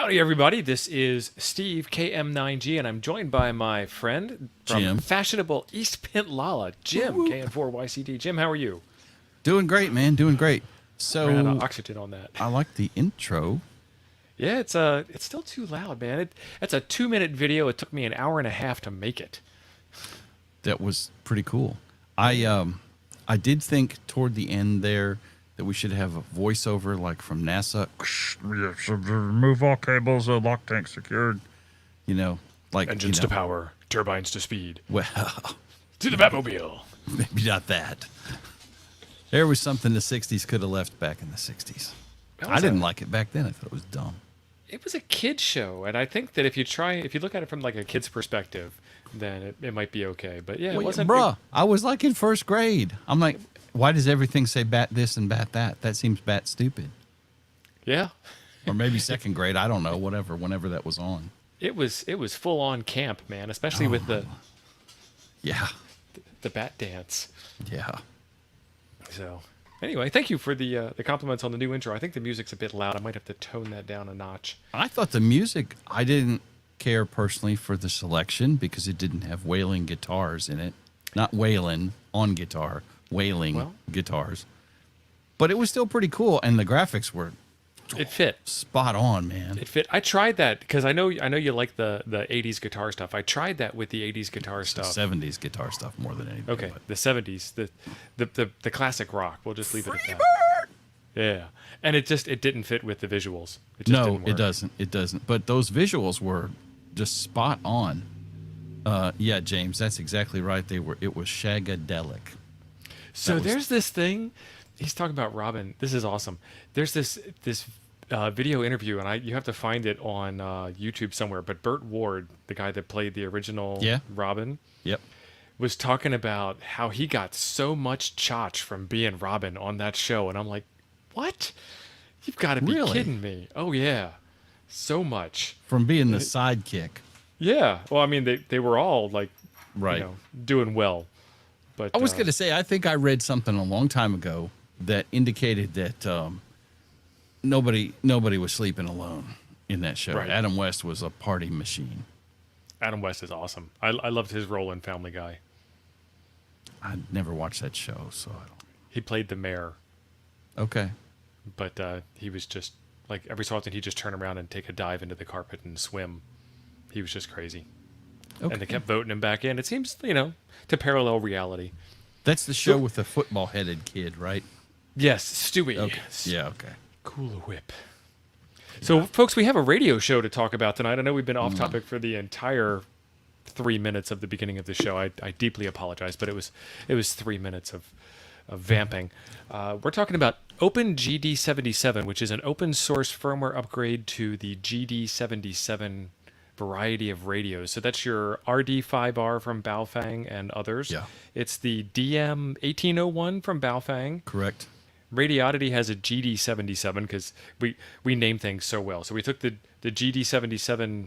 Howdy, everybody. This is Steve, KM9G, and I'm joined by my friend from Jim. fashionable East Pintlala, Jim, KN4YCD. Jim, how are you? Doing great, man. Doing great. Ran out of So oxygen on that. I like the intro. Yeah, it's still too loud, man. It's a 2-minute video. It took me an hour and a half to make it. That was pretty cool. I did think toward the end there that we should have a voiceover like from NASA. Remove all cables, lock tank secured. You know, like Engines to power, turbines to speed. Well, To the Batmobile. maybe not that. There was something the 60s could have left back in the 60s. I didn't like it back then. I thought it was dumb. It was a kid's show, and I think that if you look at it from like a kid's perspective, then it might be okay. But yeah, it wasn't. Bruh, I was like in first grade. I'm like, why does everything say bat this and bat that? That seems bat stupid. Yeah. Or maybe second grade. I don't know. Whatever. Whenever that was on. It was full on camp, man, especially with the bat dance. Yeah. So anyway, thank you for the compliments on the new intro. I think the music's a bit loud. I might have to tone that down a notch. I thought the music, I didn't care personally for the selection because it didn't have wailing guitars in it. Not wailing on guitar, wailing guitars. But it was still pretty cool, and the graphics were It fit. spot on, man. It fit. I tried that because I know you like the 80s guitar stuff. I tried that with the 80s guitar stuff. 70s guitar stuff more than anything. Okay, the 70s, the classic rock. We'll just leave it at that. Yeah, and it didn't fit with the visuals. It just didn't work. It doesn't. It doesn't. But those visuals were just spot on. Yeah, James, that's exactly right. It was shagadelic. So there's this thing. He's talking about Robin. This is awesome. There's this video interview, and you have to find it on YouTube somewhere. But Burt Ward, the guy that played the original Robin, Yep. was talking about how he got so much chotch from being Robin on that show, and I'm like, what? You've got to be kidding me! Oh yeah, so much From being the sidekick. Yeah. Well, I mean, they were all like, Right. doing well. But I was going to say, I think I read something a long time ago that indicated that nobody was sleeping alone in that show. Right. Adam West was a party machine. Adam West is awesome. I loved his role in Family Guy. I never watched that show, so I don't. He played the mayor, Okay. but he was just like every so often he'd just turn around and take a dive into the carpet and swim. He was just crazy. Okay. And they kept voting him back in. It seems, to parallel reality. That's the show with the football-headed kid, right? Yes, Stewie. Okay. Yeah. Okay. Cooler Whip. So, folks, we have a radio show to talk about tonight. I know we've been off topic for the entire 3 minutes of the beginning of the show. I deeply apologize, but it was 3 minutes of vamping. We're talking about OpenGD77, which is an open source firmware upgrade to the GD77 variety of radios. So that's your RD5R from Baofeng and others. Yeah. It's the DM1801 from Baofeng. Correct. Radioddity has a GD77 because we name things so well. So we took the GD77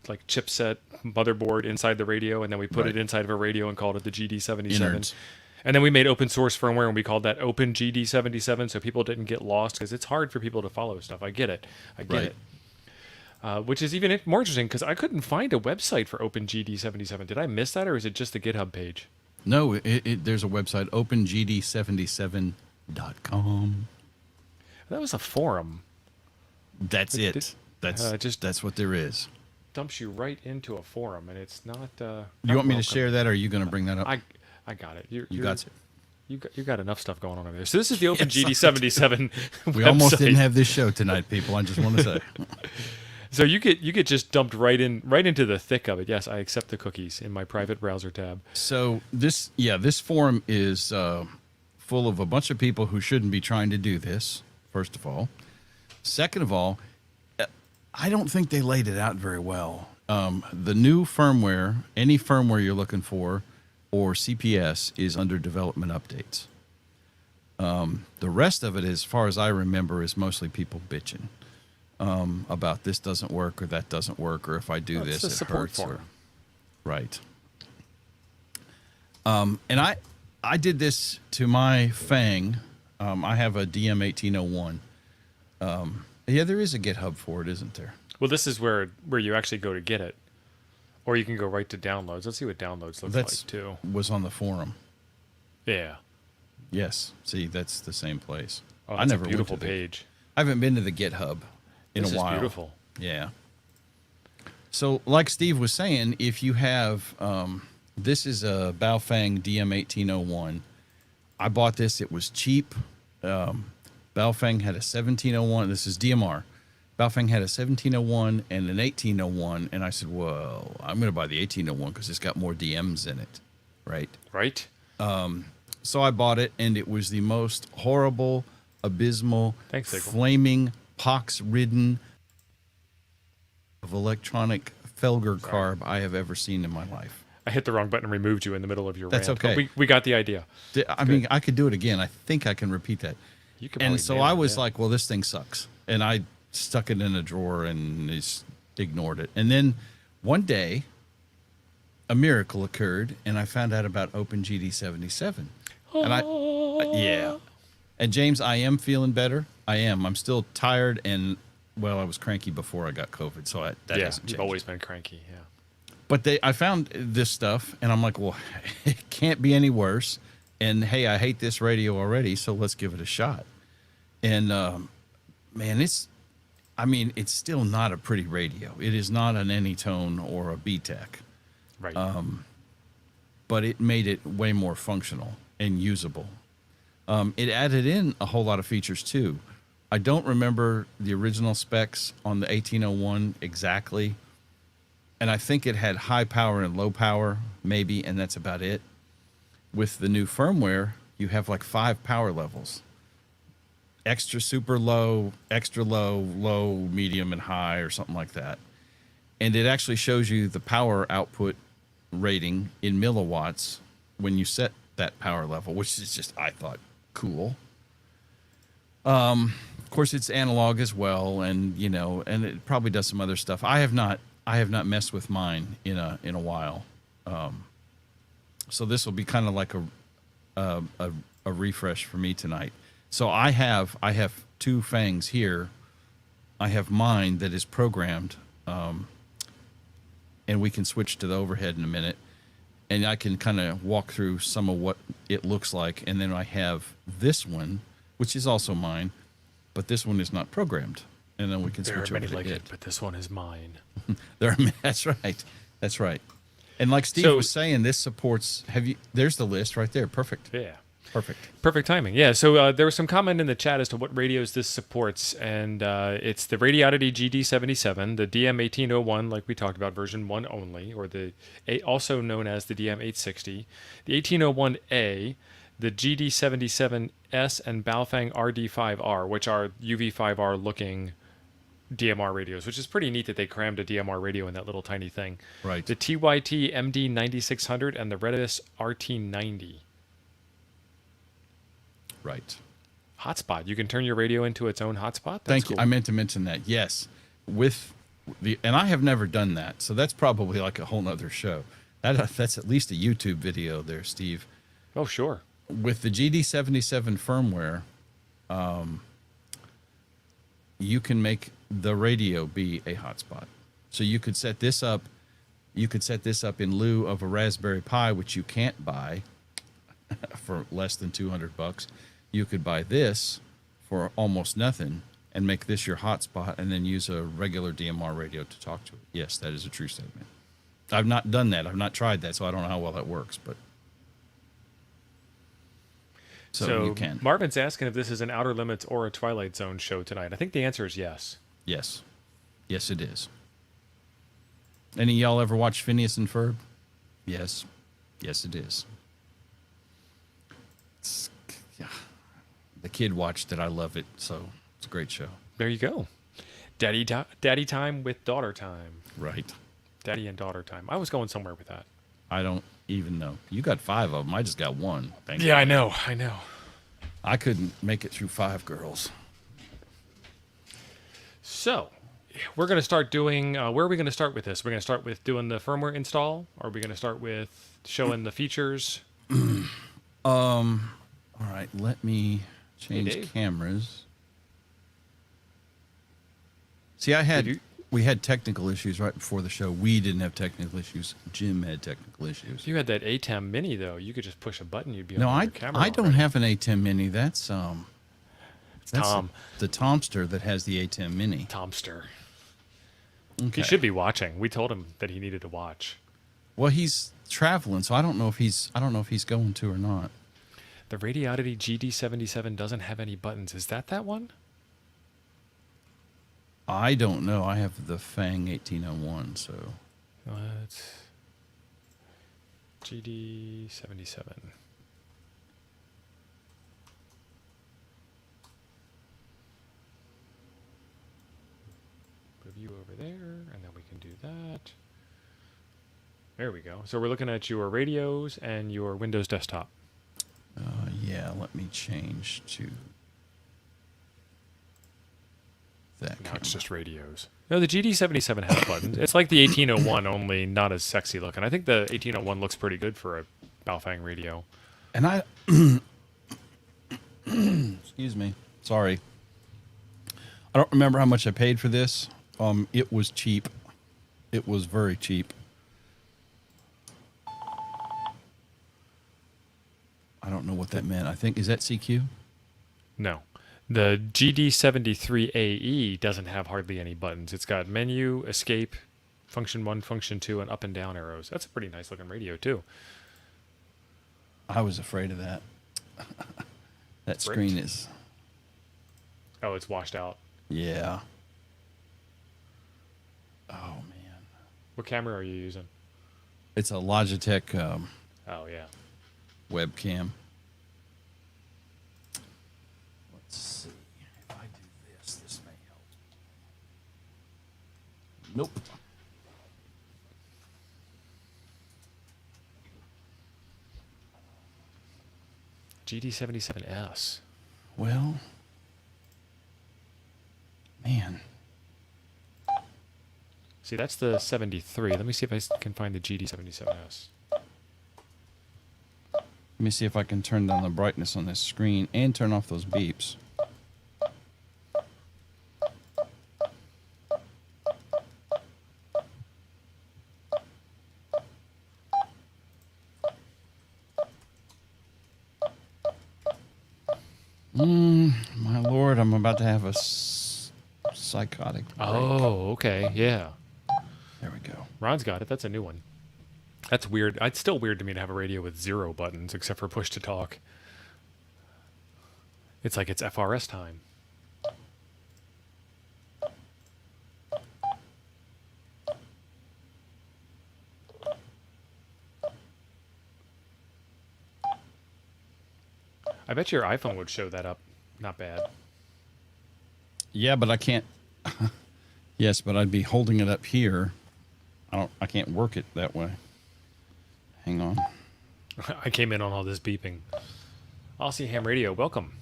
like chipset motherboard inside the radio, and then we put it inside of a radio and called it the GD77. Innards. And then we made open source firmware and we called that OpenGD77 so people didn't get lost because it's hard for people to follow stuff. I get it. Right. Which is even more interesting because I couldn't find a website for OpenGD77. Did I miss that, or is it just the GitHub page? No, there's a website, OpenGD77.com. That was a forum. That's it. That's what there is. Dumps you right into a forum, and it's not. You want me to share that, or are you going to bring that up? I got it. You got it. You got enough stuff going on over there. So this is the OpenGD77 We almost didn't have this show tonight, people. I just want to say. So you get just dumped right into the thick of it. Yes, I accept the cookies in my private browser tab. So this forum is full of a bunch of people who shouldn't be trying to do this. First of all, second of all, I don't think they laid it out very well. The new firmware, any firmware you're looking for, or CPS, is under development updates. The rest of it, as far as I remember, is mostly people bitching about this doesn't work or that doesn't work, or if I do this, it hurts. Right. And I did this to my Fang. I have a DM1801. Yeah, there is a GitHub for it, isn't there? Well, this is where you actually go to get it, or you can go right to downloads. Let's see what downloads looks That's like too. was on the forum. Yeah. Yes. See, that's the same place. Oh, I that's never a beautiful went to page. I haven't been to the GitHub in This a while. is beautiful. Yeah. So, like Steve was saying, if you have, this is a Baofeng DM1801. I bought this. It was cheap. Baofeng had a 1701. This is DMR. Baofeng had a 1701 and an 1801. And I said, well, I'm going to buy the 1801 because it's got more DMs in it. Right. Right? So I bought it, and it was the most horrible, abysmal, Thanks, Sigel. flaming, pox-ridden of electronic Felger carb I have ever seen in my life. I hit the wrong button and removed you in the middle of your That's rant. okay. But we got the idea. I mean, I could do it again. I think I can repeat that. You could And probably so nail I it, was yeah. like, well, this thing sucks. And I stuck it in a drawer and just ignored it. And then one day, a miracle occurred, and I found out about OpenGD77. And yeah. And James, I am feeling better. I am. I'm still tired, and well, I was cranky before I got COVID, so that yeah, hasn't you've changed. always been cranky. Yeah. But I found this stuff, and I'm like, well, it can't be any worse. And hey, I hate this radio already, so let's give it a shot. And man, it's still not a pretty radio. It is not an Anytone or a B-Tech, Right. but it made it way more functional and usable. It added in a whole lot of features too. I don't remember the original specs on the 1801 exactly. And I think it had high power and low power, maybe, and that's about it. With the new firmware, you have like 5 power levels. Extra, super low, extra low, low, medium, and high, or something like that. And it actually shows you the power output rating in milliwatts when you set that power level, which is just, I thought, cool. Of course, it's analog as well, and and it probably does some other stuff. I have not messed with mine in a while, so this will be kind of like a refresh for me tonight. So I have 2 Fangs here. I have mine that is programmed, and we can switch to the overhead in a minute, and I can kind of walk through some of what it looks like. And then I have this one, which is also mine, but this one is not programmed. And then we can there are switch many over to like it. it, but this one is mine. That's right. That's right. And like Steve was saying, this supports. There's the list right there. Perfect. Yeah. Perfect. Perfect timing. Yeah. So there was some comment in the chat as to what radios this supports, and it's the Radioddity GD77, the DM1801, like we talked about, version 1 only, or also known as the DM860, the 1801A, the GD77S, and Baofeng RD5R, which are UV5R looking DMR radios, which is pretty neat that they crammed a DMR radio in that little tiny thing. Right. The TYT MD9600 and the Redis RT90. Right. Hotspot. You can turn your radio into its own hotspot. That's Thank you. cool. I meant to mention that. Yes. And I have never done that. So that's probably like a whole nother show. That's at least a YouTube video there, Steve. Oh, sure. With the GD77 firmware, you can make the radio be a hotspot. So you could set this up. You could set this up in lieu of a Raspberry Pi, which you can't buy for less than $200. You could buy this for almost nothing and make this your hotspot, and then use a regular DMR radio to talk to it. Yes, that is a true statement. I've not done that. I've not tried that, so I don't know how well that works. But so you can. Marvin's asking if this is an Outer Limits or a Twilight Zone show tonight. I think the answer is yes. Yes. Yes, it is. Any of y'all ever watch Phineas and Ferb? Yes. Yes, it is. Yeah. The kid watched it. I love it. So it's a great show. There you go. Daddy time with daughter time. Right. Daddy and daughter time. I was going somewhere with that. I don't even know. You got 5 of them. I just got 1. Thank you. Yeah, I know. I couldn't make it through 5 girls. So, we're going to start doing, where are we going to start with this? We're going to start with doing the firmware install? Or are we going to start with showing the features? All right, let me change Dave. cameras. See, I had we had technical issues right before the show. We didn't have technical issues. Jim had technical issues. If you had that ATEM Mini, though, you could just push a button. You'd be No, on I your camera. I don't already. have an A10 Mini. That's It's Tom. the Tomster that has the A10 Mini. Tomster. Okay. He should be watching. We told him that he needed to watch. Well, he's traveling, so I don't know if he's going to or not. The Radioddity GD77 doesn't have any buttons. Is that one? I don't know. I have the Fang 1801, so It's GD77. Put a view over there, and then we can do that. There we go. So we're looking at your radios and your Windows desktop. yeah. Let me change to that. Now Camera. it's just radios. No, the GD77 has buttons. It's like the 1801, only not as sexy looking. I think the 1801 looks pretty good for a Baofeng radio. And I, excuse me, sorry. I don't remember how much I paid for this. It was cheap. It was very cheap. I don't know what that meant. I think, is that CQ? No. The GD73AE doesn't have hardly any buttons. It's got menu, escape, function 1, function 2, and up and down arrows. That's a pretty nice looking radio, too. I was afraid of that. That screen is, Oh, it's washed out. yeah. Oh, man. What camera are you using? It's a Logitech Oh, yeah. webcam. Let's see. If I do this, this may help. Nope. GD77S. Well, man. See, that's the 73. Let me see if I can find the GD77S. Let me see if I can turn down the brightness on this screen and turn off those beeps. My lord, I'm about to have a psychotic break. Oh, okay. Yeah. There we go. Ron's got it. That's a new one. That's weird. It's still weird to me to have a radio with 0 buttons except for push to talk. It's like it's FRS time. I bet your iPhone would show that up. Not bad. Yeah, but I can't. Yes, but I'd be holding it up here. I can't work it that way. Hang on. I came in on all this beeping. Aussie Ham Radio, welcome.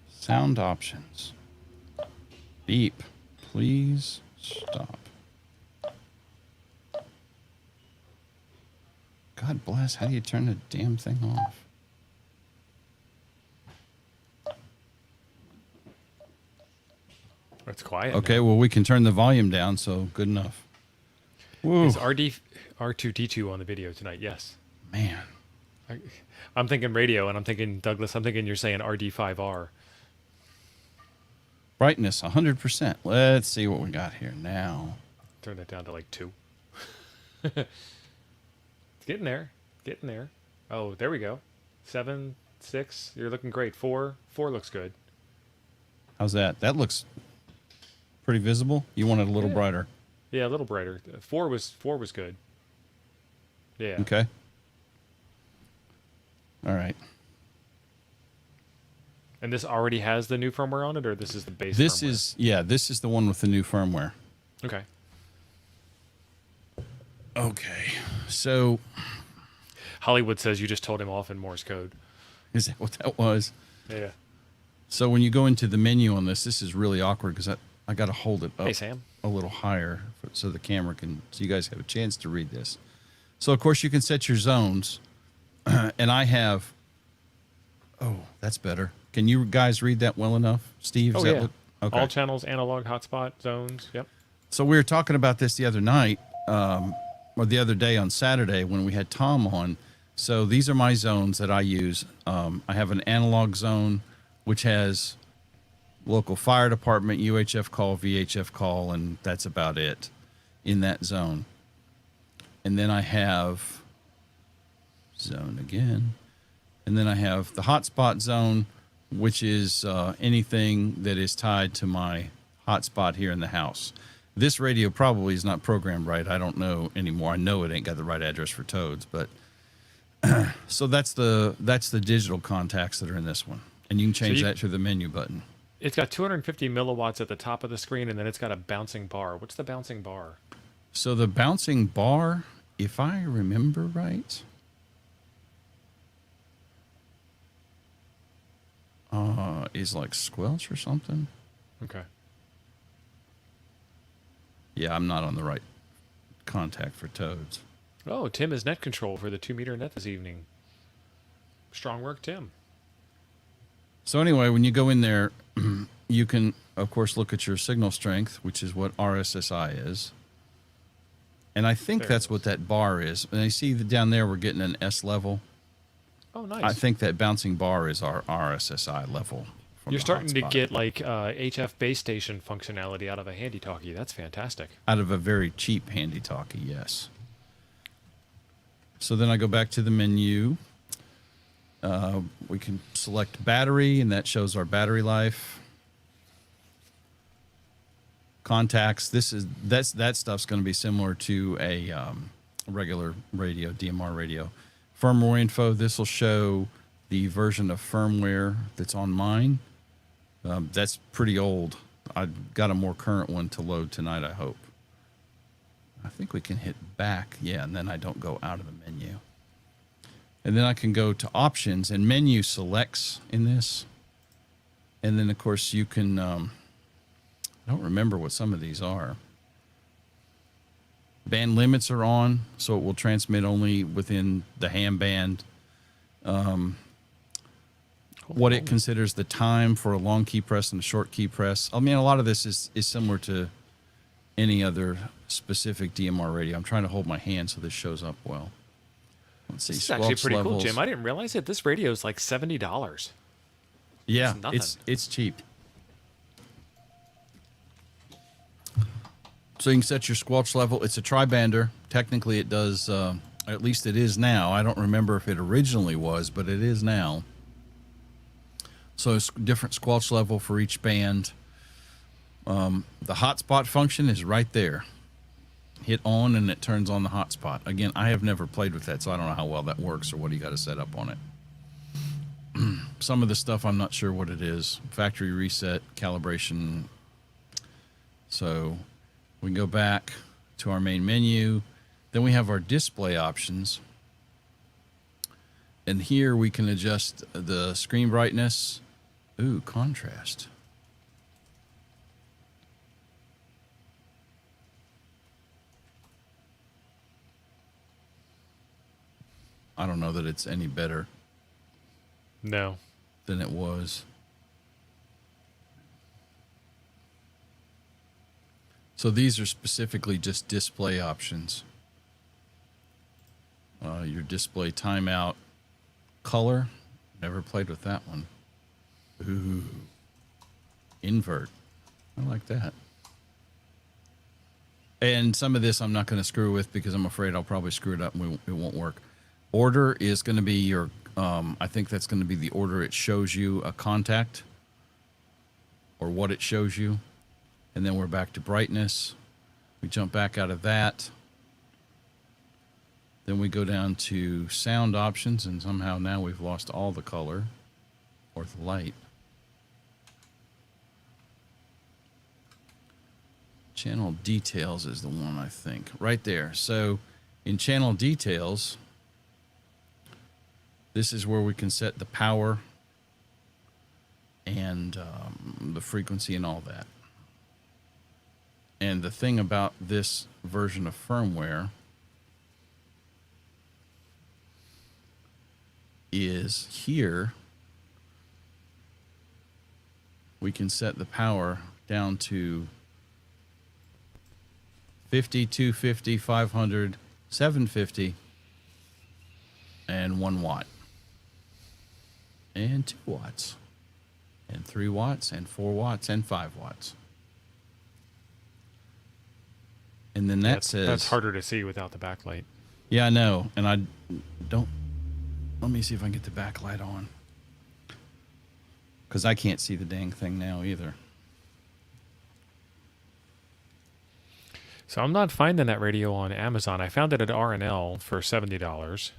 Sound options. Beep. Please stop. God bless. How do you turn the damn thing off? It's quiet. Okay, well, we can turn the volume down, so good enough. Woo. Is R2D2 on the video tonight? Yes. Man. I'm thinking radio, and I'm thinking, Douglas, I'm thinking you're saying RD5R. Brightness, 100%. Let's see what we got here now. Turn that down to like 2. It's getting there. Getting there. Oh, there we go. 7, 6. You're looking great. 4 looks good. How's that? That looks pretty visible. You want it a little brighter. Yeah, a little brighter. 4 was good. Yeah. Okay. All right. And this already has the new firmware on it, or this is the base This firmware? this is the one with the new firmware. Okay. Okay. So, Hollywood says you just told him off in Morse code. is that what that was? Yeah. So when you go into the menu on this is really awkward because I got to hold it up Hey, Sam. a little higher so the camera so you guys have a chance to read this. So of course you can set your zones, and I have. Oh, that's better. Can you guys read that well enough, Steve? Oh Does that yeah. look okay? All channels, analog, hotspot, zones. Yep. So we were talking about this the other night, or the other day on Saturday when we had Tom on. So these are my zones that I use. I have an analog zone, which has local fire department, UHF call, VHF call, and that's about it in that zone. And then I have zone again. And then I have the hotspot zone, which is anything that is tied to my hotspot here in the house. This radio probably is not programmed right. I don't know anymore. I know it ain't got the right address for Toads, but so that's the digital contacts that are in this one. And you can change that through the menu button. It's got 250 milliwatts at the top of the screen, and then it's got a bouncing bar. What's the bouncing bar? So the bouncing bar, if I remember right, is like squelch or something. Okay. Yeah, I'm not on the right contact for Toads. Oh, Tim is net control for the 2-meter net this evening. Strong work, Tim. So anyway, when you go in there, you can, of course, look at your signal strength, which is what RSSI is. And I think There it that's is. what that bar is. And I see that down there we're getting an S level. Oh, nice. I think that bouncing bar is our RSSI level. from You're the starting to hotspot. get like HF base station functionality out of a handy talkie. That's fantastic. Out of a very cheap handy talkie, yes. So then I go back to the menu. We can select battery, and that shows our battery life. Contacts. That stuff's going to be similar to a regular radio, DMR radio. Firmware info. This will show the version of firmware that's on mine. That's pretty old. I've got a more current one to load tonight, I hope. I think we can hit back, yeah, and then I don't go out of the menu. And then I can go to options, and menu selects in this. And then, of course, you can, I don't remember what some of these are. Band limits are on, so it will transmit only within the ham band. What it considers the time for a long key press and a short key press. I mean, a lot of this is similar to any other specific DMR radio. I'm trying to hold my hand so this shows up well. Let's see. This is actually squelch pretty cool, levels. Jim. I didn't realize it. This radio is like $70. Yeah, It's nothing. it's cheap. So you can set your squelch level. It's a tri-bander. Technically, it does. At least it is now. I don't remember if it originally was, but it is now. So it's different squelch level for each band. The hotspot function is right there. Hit on and it turns on the hotspot. Again, I have never played with that, so I don't know how well that works or what you got to set up on it. Some of the stuff I'm not sure what it is. Factory reset, calibration. So we can go back to our main menu. Then we have our display options. And here we can adjust the screen brightness. Ooh, contrast. I don't know that it's any better No. than it was. So these are specifically just display options. Your display timeout color. Never played with that one. Ooh. Invert. I like that. And some of this I'm not going to screw with because I'm afraid I'll probably screw it up and it won't work. Order is going to be your, I think that's going to be the order it shows you a contact or what it shows you. And then we're back to brightness. We jump back out of that. Then we go down to sound options, and somehow now we've lost all the color or the light. Channel details is the one, I think, right there. So in channel details, this is where we can set the power and the frequency and all that. And the thing about this version of firmware is here we can set the power down to 50, 250, 500, 750, and 1 watt, and 2 watts, and 3 watts, and 4 watts, and 5 watts. And then that says... That's harder to see without the backlight. Yeah, I know. And I don't... Let me see if I can get the backlight on. Because I can't see the dang thing now either. So I'm not finding that radio on Amazon. I found it at R&L for $70.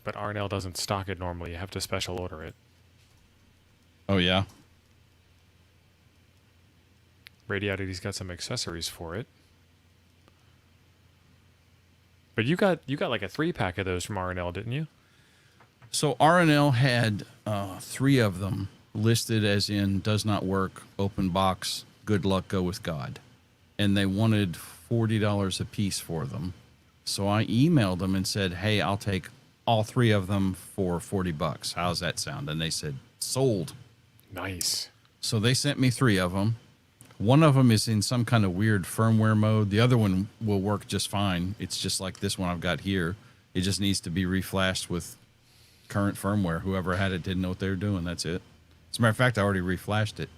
But R&L doesn't stock it normally. You have to special order it. Oh, yeah? Radiodity's got some accessories for it. But you got like a 3-pack of those from R&L, didn't you? So R&L had 3 of them listed as in does not work, open box, good luck, go with God. And they wanted $40 a piece for them. So I emailed them and said, hey, I'll take all 3 of them for $40. How's that sound? And they said, sold. Nice. So they sent me 3 of them. One of them is in some kind of weird firmware mode. The other one will work just fine. It's just like this one I've got here. It just needs to be reflashed with current firmware. Whoever had it didn't know what they were doing. That's it. As a matter of fact, I already reflashed it.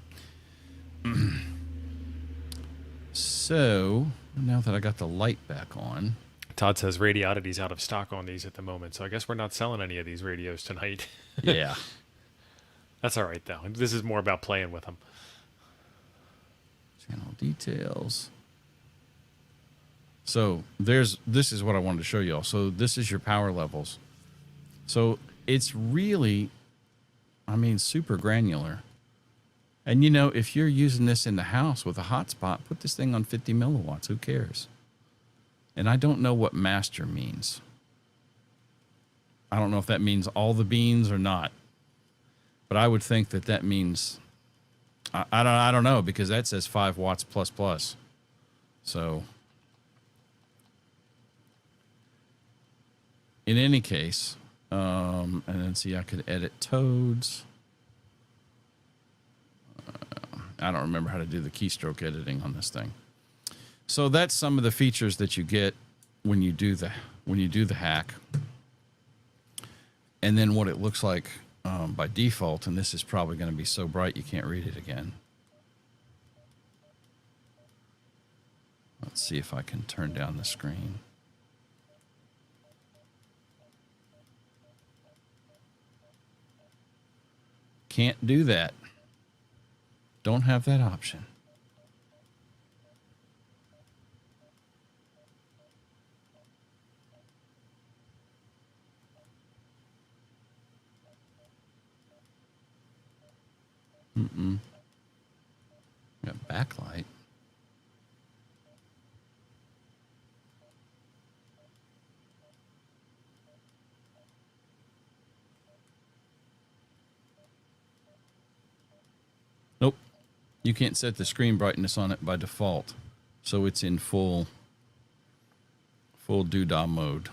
So now that I got the light back on. Todd says Radiodity's out of stock on these at the moment, so I guess we're not selling any of these radios tonight. Yeah. That's all right, though. This is more about playing with them. Channel details. So this is what I wanted to show you all. So this is your power levels. So it's really, I mean, super granular. And you know, if you're using this in the house with a hotspot, put this thing on 50 milliwatts. Who cares? And I don't know what master means. I don't know if that means all the beans or not. But I would think that that means, I don't know, because that says 5 watts plus plus. So in any case, and then see, I could edit toads. I don't remember how to do the keystroke editing on this thing. So that's some of the features that you get when you do the hack. And then what it looks like by default, and this is probably going to be so bright you can't read it again. Let's see if I can turn down the screen. Can't do that. Don't have that option. Got backlight. Nope. You can't set the screen brightness on it by default. So it's in full doodah mode.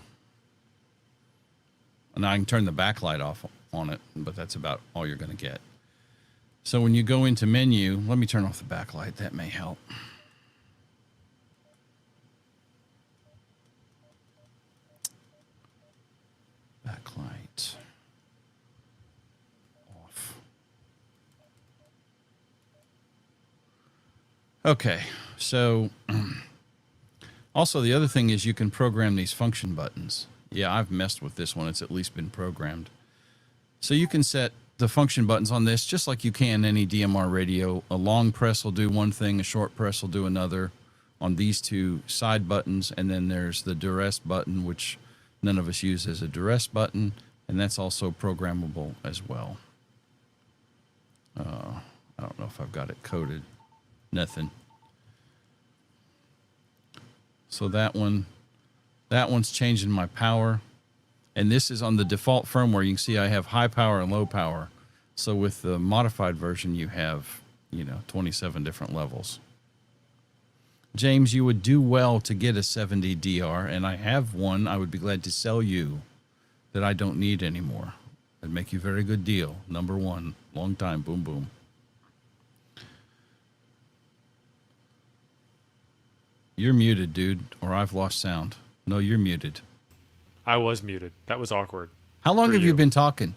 And I can turn the backlight off on it, but that's about all you're going to get. So when you go into menu, let me turn off the backlight. That may help. Backlight off. Okay, so also the other thing is you can program these function buttons. Yeah, I've messed with this one. It's at least been programmed. So you can set the function buttons on this just like you can any DMR radio. A long press will do one thing, a short press will do another on these 2 side buttons, and then there's the duress button, which none of us use as a duress button, and that's also programmable as well. I don't know if I've got it coded. Nothing. So that one's changing my power. And this is on the default firmware. You can see I have high power and low power. So with the modified version, you have, 27 different levels. James, you would do well to get a 70 DR, and I have one I would be glad to sell you that I don't need anymore. That'd make you a very good deal. Number one, long time, boom, boom. You're muted, dude, or I've lost sound. No, you're muted. I was muted. That was awkward. How long For have you you. been talking?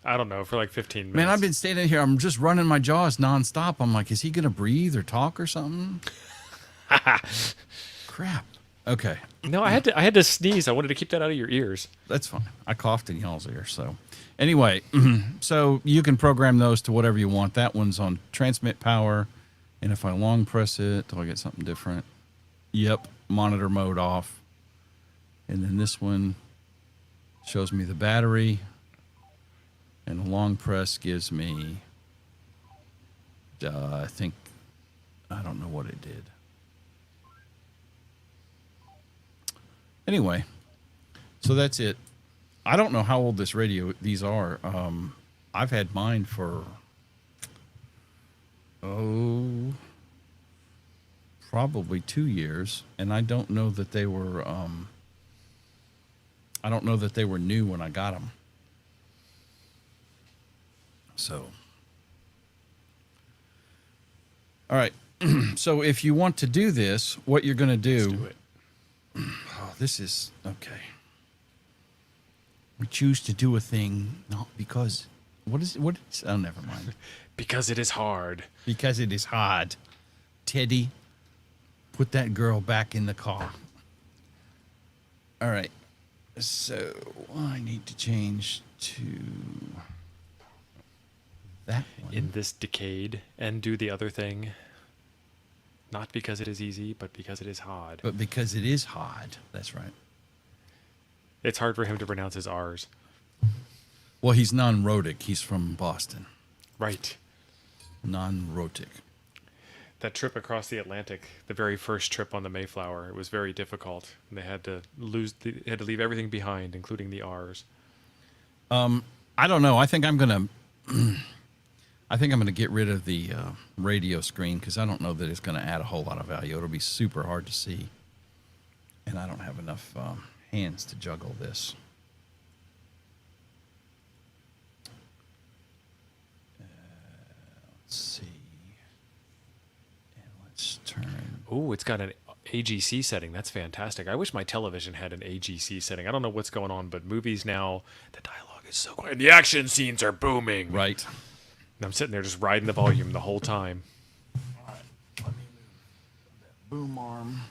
I don't know, for like 15 minutes. Man, I've been standing here. I'm just running my jaws nonstop. I'm like, is he going to breathe or talk or something? Crap. Okay. No, I had to sneeze. I wanted to keep that out of your ears. That's fine. I coughed in y'all's ear. So anyway, so you can program those to whatever you want. That one's on transmit power. And if I long press it, do I get something different? Yep. Monitor mode off. And then this one shows me the battery. And a long press gives me, I don't know what it did. Anyway, so that's it. I don't know how old these are. I've had mine for, probably 2 years. And I don't know that they were, new when I got them. So, all right. So if you want to do this, what you're going to do. Let's do it. Oh, this is okay. We choose to do a thing not because. What is? Oh, never mind. Because it is hard. Because it is hard. Teddy, put that girl back in the car. All right. So I need to change to that one. In this decade and do the other thing. Not because it is easy, but because it is hard. But because it is hard. That's right. It's hard for him to pronounce his R's. Well, he's non-rhotic. He's from Boston. Right. Non-rhotic. That trip across the Atlantic, the very first trip on the Mayflower, it was very difficult. And they had to leave everything behind, including the R's. I don't know. I think I'm gonna get rid of the radio screen because I don't know that it's gonna add a whole lot of value. It'll be super hard to see, and I don't have enough hands to juggle this. Let's see, and let's turn. Oh, it's got an AGC setting. That's fantastic. I wish my television had an AGC setting. I don't know what's going on, but movies now, the dialogue is so quiet. The action scenes are booming. Right. And I'm sitting there just riding the volume the whole time. All right. Let me move that boom arm.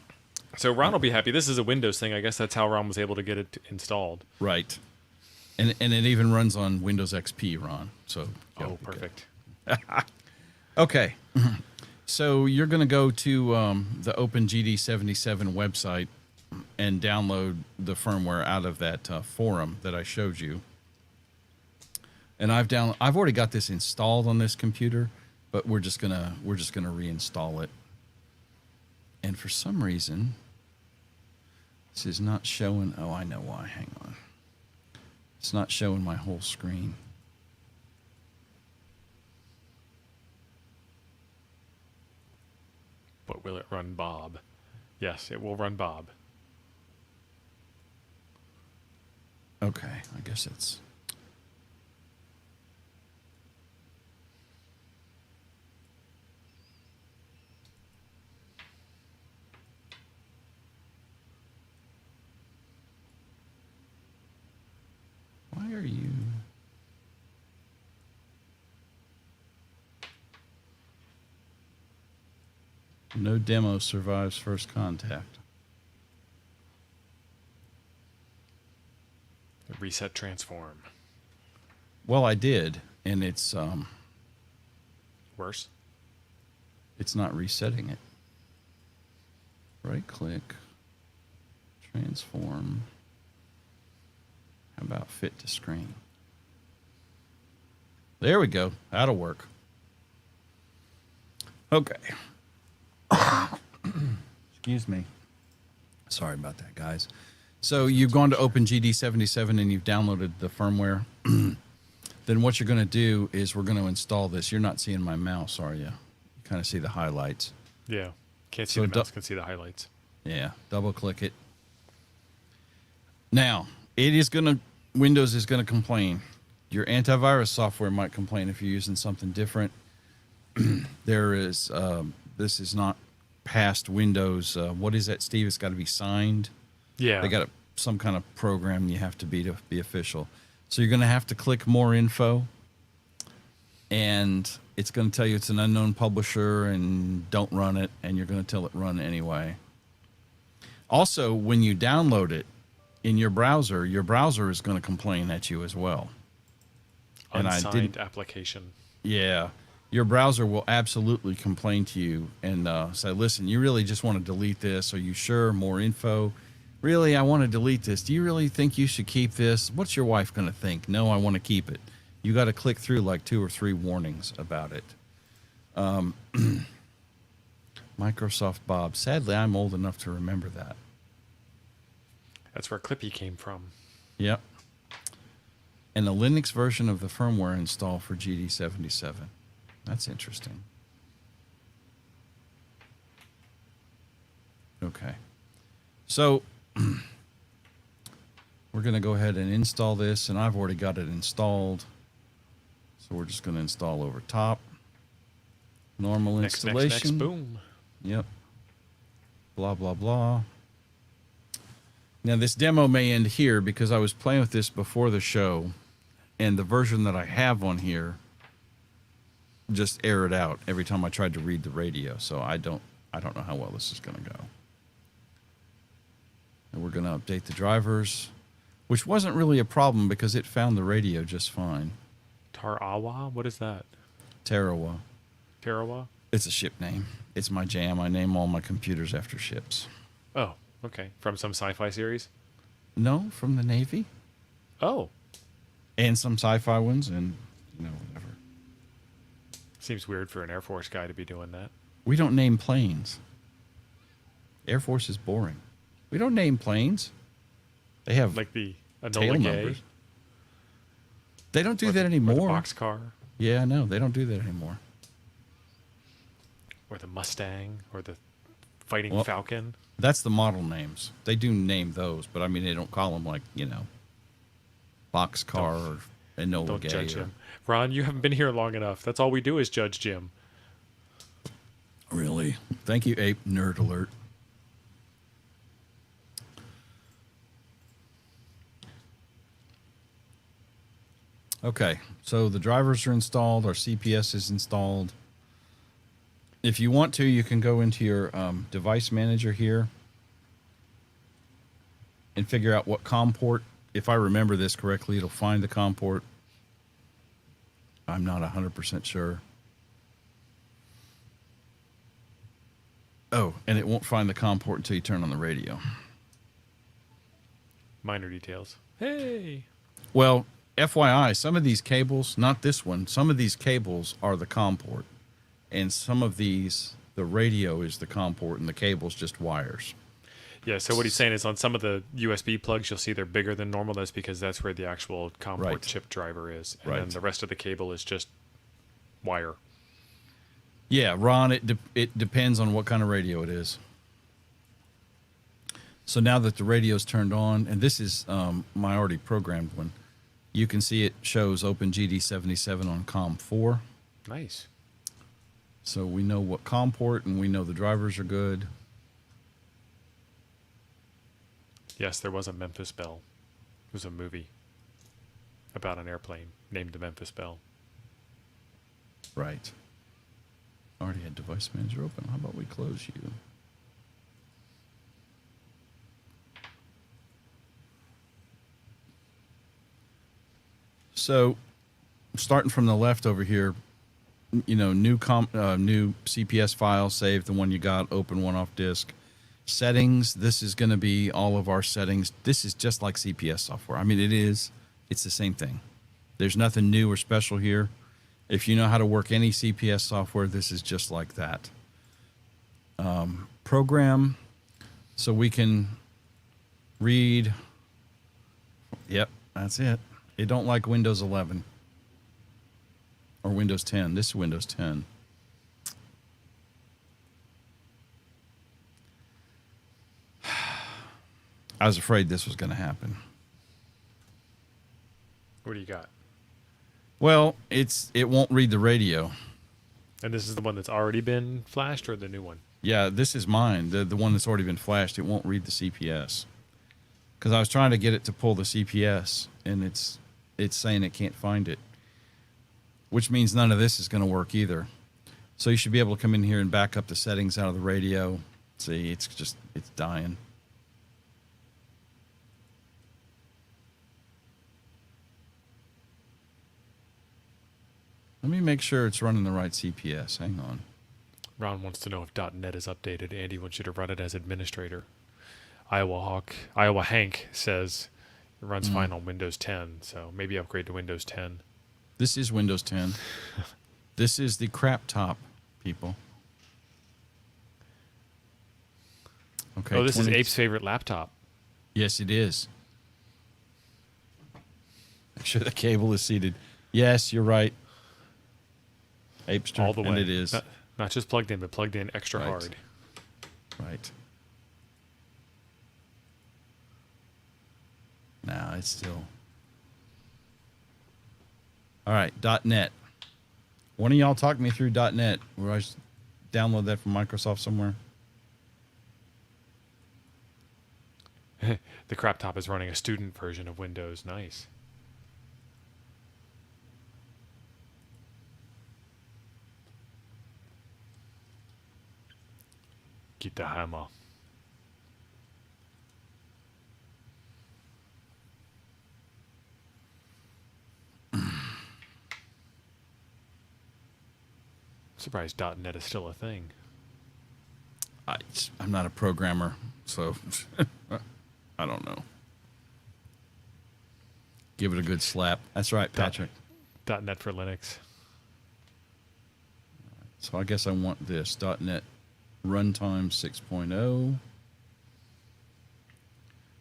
So Ron will be happy. This is a Windows thing. I guess that's how Ron was able to get it installed. Right. And it even runs on Windows XP, Ron. So Oh, perfect. Okay. So you're going to go to the OpenGD77 website and download the firmware out of that forum that I showed you. And I've already got this installed on this computer, but we're just gonna reinstall it. And for some reason, this is not showing. Oh, I know why. Hang on. It's not showing my whole screen. But will it run Bob? Yes, it will run Bob. Okay, I guess it's. Why are you? No demo survives first contact. Reset transform. Well, I did, and it's Worse? it's not resetting it. Right click, transform. How about fit to screen? There we go. That'll work. Okay. Excuse me. Sorry about that, guys. So you've gone to OpenGD77 and you've downloaded the firmware. Then what you're going to do is we're going to install this. You're not seeing my mouse, are you? You kind of see the highlights. Yeah. Can't see So the mouse, can see the highlights. Yeah, double click it. Now, Windows is going to complain. Your antivirus software might complain if you're using something different. There is, this is not past Windows. What is that, Steve? It's got to be signed. Yeah. They got some kind of program you have to be official. So you're going to have to click more info, and it's going to tell you it's an unknown publisher and don't run it, and you're going to tell it run anyway. Also, when you download it in your browser is going to complain at you as well. Unsigned application. Yeah. Your browser will absolutely complain to you and say, listen, you really just want to delete this. Are you sure? More info. Really, I want to delete this. Do you really think you should keep this? What's your wife going to think? No, I want to keep it. You got to click through like 2 or 3 warnings about it. Microsoft Bob. Sadly, I'm old enough to remember that. That's where Clippy came from. Yep. And a Linux version of the firmware install for GD77. That's interesting. Okay. So we're going to go ahead and install this, and I've already got it installed. So we're just going to install over top. Normal installation. Next, boom. Yep. Blah, blah, blah. Now, this demo may end here because I was playing with this before the show, and the version that I have on here just errored out every time I tried to read the radio. So I don't know how well this is going to go. And we're going to update the drivers, which wasn't really a problem because it found the radio just fine. Tarawa? What is that? Tarawa. Tarawa? It's a ship name. It's my jam. I name all my computers after ships. Oh, okay. From some sci-fi series? No, from the Navy. Oh. And some sci-fi ones and, whatever. Seems weird for an Air Force guy to be doing that. We don't name planes. Air Force is boring. We don't name planes. They have like the tail Enola Gay. numbers. They don't do Or that the anymore. boxcar. Yeah, no, they don't do that anymore. Or the Mustang. Or the Fighting Falcon. That's the model names. They do name those, but I mean, they don't call them like, boxcar or Enola Don't Gay. judge him. Ron, you haven't been here long enough. That's all we do is judge Jim. Really? Thank you, Ape. Nerd alert. Okay, so the drivers are installed. Our CPS is installed. If you want to, you can go into your device manager here and figure out what COM port. If I remember this correctly, it'll find the COM port. I'm not 100% sure. Oh, and it won't find the COM port until you turn on the radio. Minor details. Hey. Well, FYI, some of these cables, not this one, some of these cables are the COM port. And some of these, the radio is the COM port and the cable's just wires. Yeah, so what he's saying is on some of the USB plugs, you'll see they're bigger than normal. That's because that's where the actual COM port chip driver is. And then the rest of the cable is just wire. Yeah, Ron, it depends on what kind of radio it is. So now that the radio's turned on, and this is my already programmed one, you can see it shows OpenGD77 on COM 4. Nice. So we know what COM port, and we know the drivers are good. Yes, there was a Memphis Belle. It was a movie about an airplane named the Memphis Belle. Right. Already had device manager open. How about we close you? So, starting from the left over here, new CPS file, save the one you got, open one off disk. Settings, this is going to be all of our settings. This is just like CPS software. I mean, it's the same thing. There's nothing new or special here. If you know how to work any CPS software, this is just like that. Program, so we can read. Yep, that's it. It don't like Windows 11 or Windows 10. This is Windows 10. I was afraid this was going to happen. What do you got? Well, it won't read the radio. And this is the one that's already been flashed, or the new one? Yeah, this is mine, the one that's already been flashed. It won't read the CPS. Because I was trying to get it to pull the CPS, and it's saying it can't find it, which means none of this is going to work either. So you should be able to come in here and back up the settings out of the radio. See, it's dying. Let me make sure it's running the right CPS. Hang on. Ron wants to know if .NET is updated. Andy wants you to run it as administrator. Iowa Hank says it runs fine on Windows 10, so maybe upgrade to Windows 10. This is Windows 10. This is the crap top, people. Okay. Oh, this is Ape's favorite laptop. Yes, it is. Make sure the cable is seated. Yes, you're right. Ape's All the way. And it is. Not just plugged in, but plugged in extra Right. hard. Right. Now it's still. All right, .NET. One of y'all talk me through .NET. Where I just download that from Microsoft somewhere. The crap top is running a student version of Windows. Nice. Get the hammer. Surprised .NET is still a thing. I'm not a programmer, so I don't know. Give it a good slap. That's right, Patrick. .NET for Linux. So I guess I want this .NET Runtime 6.0.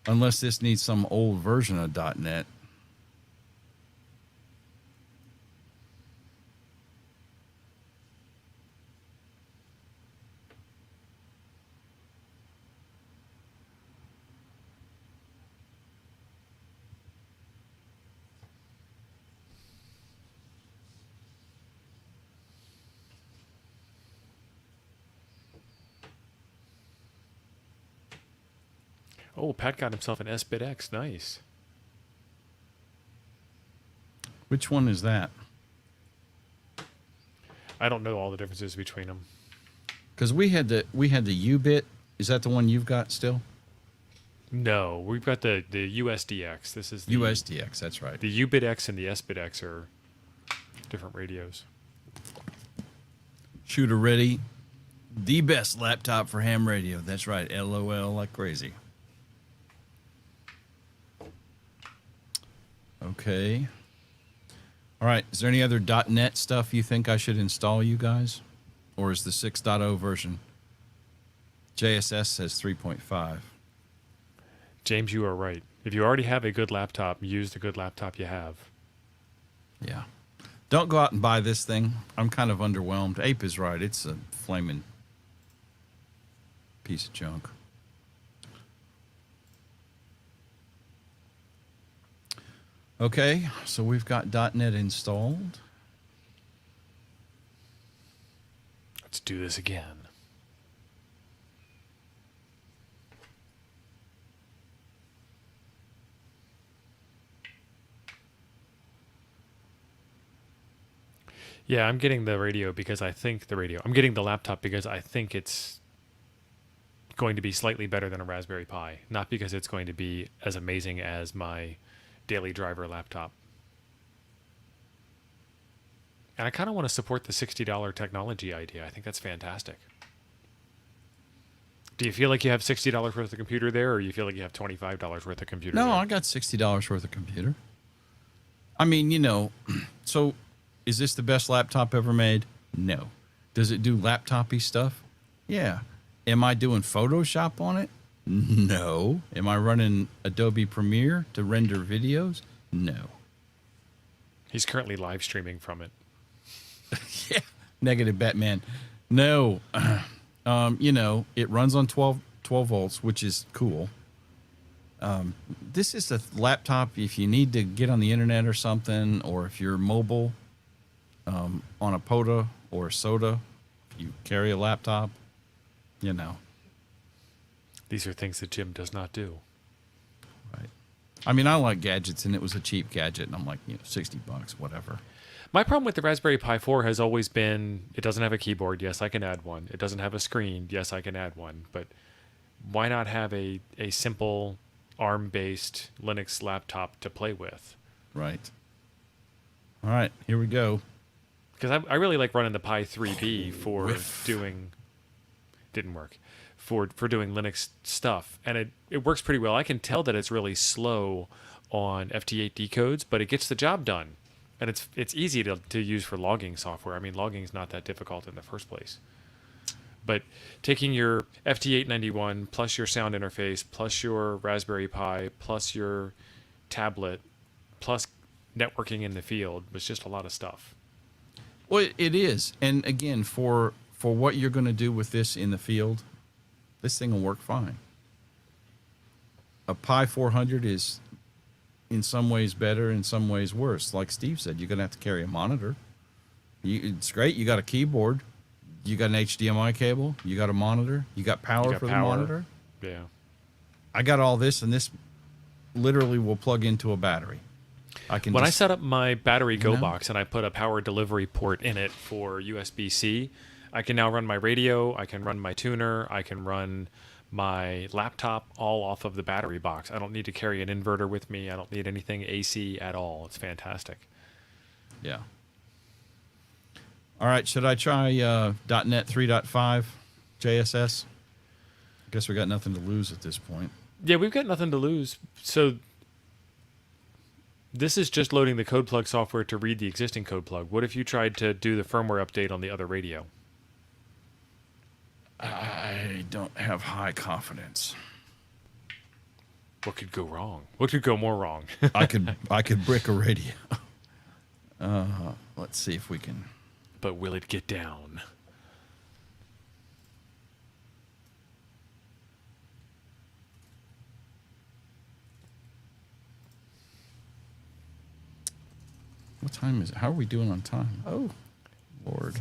Unless this needs some old version of .NET. Oh, Pat got himself an S-Bit-X. Nice. Which one is that? I don't know all the differences between them. Because we had the U-bit. Is that the one you've got still? No, we've got the USDX. This is the USDX. That's right. The U-Bit-X and the S-Bit-X are different radios. Shooter ready. The best laptop for ham radio. That's right. LOL like crazy. Okay. All right. Is there any other .NET stuff you think I should install, you guys? Or is the 6.0 version? JSS says 3.5. James, you are right. If you already have a good laptop, use the good laptop you have. Yeah. Don't go out and buy this thing. I'm kind of underwhelmed. Ape is right. It's a flaming piece of junk. Okay, so we've got .NET installed. Let's do this again. Yeah, I'm getting the radio because I think I'm getting the laptop because I think it's going to be slightly better than a Raspberry Pi, not because it's going to be as amazing as my daily driver laptop. And I kind of want to support the $60 technology idea. I think that's fantastic. Do you feel like you have $60 worth of computer there, or you feel like you have $25 worth of computer No, there? I got $60 worth of computer. I mean, you know, so is this the best laptop ever made? No. Does it do laptop-y stuff? Yeah. Am I doing Photoshop on it? No. Am I running Adobe Premiere to render videos? No. He's currently live streaming from it. Yeah. Negative Batman. No. You know, it runs on 12 volts, which is cool. This is a laptop if you need to get on the internet or something, or if you're mobile on a POTA or a SOTA, if you carry a laptop, you know. These are things that Jim does not do. Right. I mean, I like gadgets, and it was a cheap gadget, and I'm like, $60, whatever. My problem with the Raspberry Pi 4 has always been it doesn't have a keyboard. Yes, I can add one. It doesn't have a screen. Yes, I can add one. But why not have a simple ARM-based Linux laptop to play with? Right. All right, here we go. Because I really like running the Pi 3B for doing... Didn't work. For doing Linux stuff. And it works pretty well. I can tell that it's really slow on FT8 decodes, but it gets the job done. And it's easy to use for logging software. I mean, logging is not that difficult in the first place. But taking your FT891 plus your sound interface plus your Raspberry Pi plus your tablet plus networking in the field was just a lot of stuff. Well, it is. And again, for what you're going to do with this in the field, this thing will work fine. A Pi 400 is in some ways better, in some ways worse. Like Steve said, you're going to have to carry a monitor. It's great. You got a keyboard. You got an HDMI cable. You got a monitor. You got power for the monitor. Yeah. I got all this, and this literally will plug into a battery. When I set up my battery Go box and I put a power delivery port in it for USB-C, I can now run my radio, I can run my tuner, I can run my laptop all off of the battery box. I don't need to carry an inverter with me. I don't need anything AC at all. It's fantastic. Yeah. All right, should I try .NET 3.5 JSS? I guess we got nothing to lose at this point. Yeah, we've got nothing to lose. So this is just loading the code plug software to read the existing code plug. What if you tried to do the firmware update on the other radio? I don't have high confidence. What could go wrong? What could go more wrong? I could brick a radio. Let's see if we can. But will it get down? What time is it? How are we doing on time? Oh, Lord.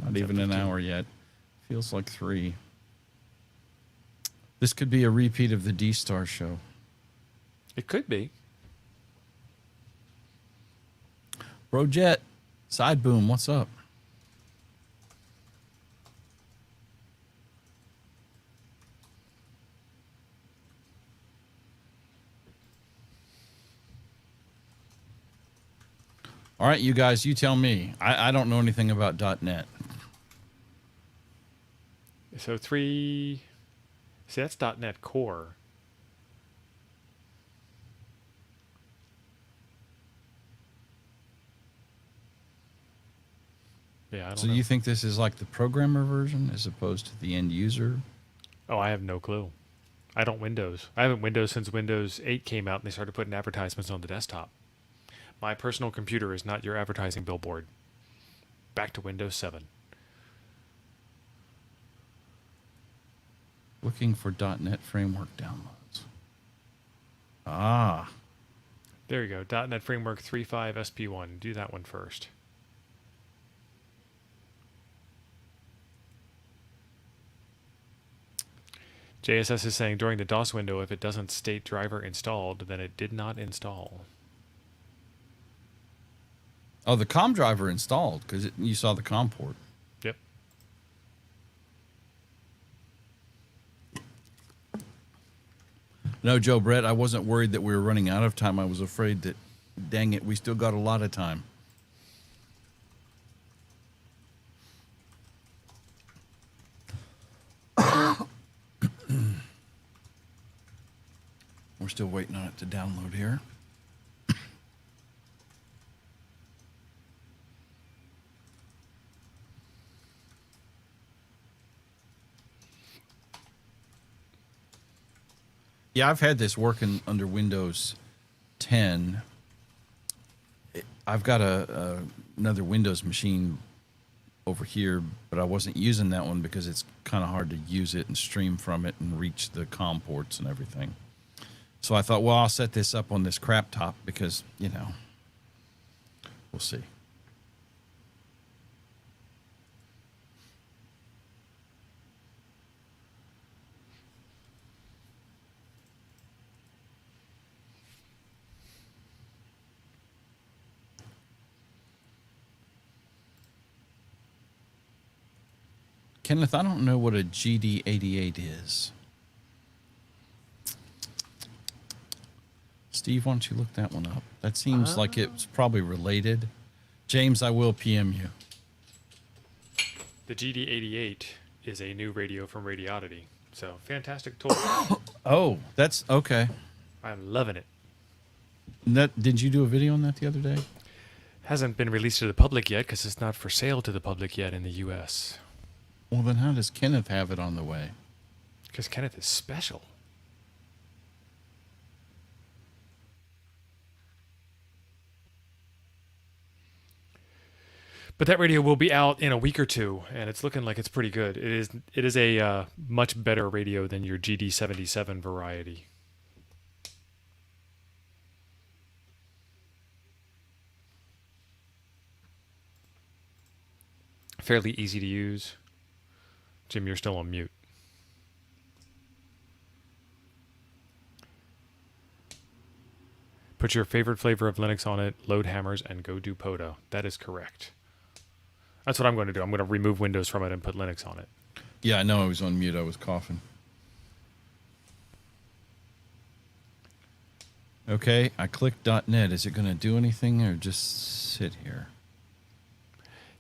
Not even an hour yet. Feels like 3. This could be a repeat of the D-Star show. It could be. Brojet, Side Boom, what's up? All right, you guys, you tell me. I don't know anything about .NET. So 3... See, that's .NET Core. Yeah, I don't know. So you think this is like the programmer version as opposed to the end user? Oh, I have no clue. I don't Windows. I haven't Windows since Windows 8 came out and they started putting advertisements on the desktop. My personal computer is not your advertising billboard. Back to Windows 7. Looking for .NET Framework downloads. Ah. There you go. .NET Framework 3.5 SP1. Do that one first. JSS is saying during the DOS window, if it doesn't state driver installed, then it did not install. Oh, the COM driver installed because you saw the COM port. Yep. No, Joe Brett, I wasn't worried that we were running out of time. I was afraid that, dang it, we still got a lot of time. We're still waiting on it to download here. Yeah, I've had this working under Windows 10. I've got another Windows machine over here, but I wasn't using that one because it's kind of hard to use it and stream from it and reach the COM ports and everything. So I thought, well, I'll set this up on this crap top because, we'll see. Kenneth, I don't know what a GD88 is. Steve, why don't you look that one up? That seems like it's probably related. James, I will PM you. The GD88 is a new radio from Radioddity. So, fantastic tool. Oh, that's okay. I'm loving it. Did you do a video on that the other day? Hasn't been released to the public yet because it's not for sale to the public yet in the U.S. Well, then how does Kenneth have it on the way? Because Kenneth is special. But that radio will be out in a week or two, and it's looking like it's pretty good. It is a much better radio than your GD77 variety. Fairly easy to use. Jim, you're still on mute. Put your favorite flavor of Linux on it, load hammers, and go do Podo. That is correct. That's what I'm going to do. I'm going to remove Windows from it and put Linux on it. Yeah, I know I was on mute. I was coughing. Okay, I clicked .NET. Is it going to do anything or just sit here?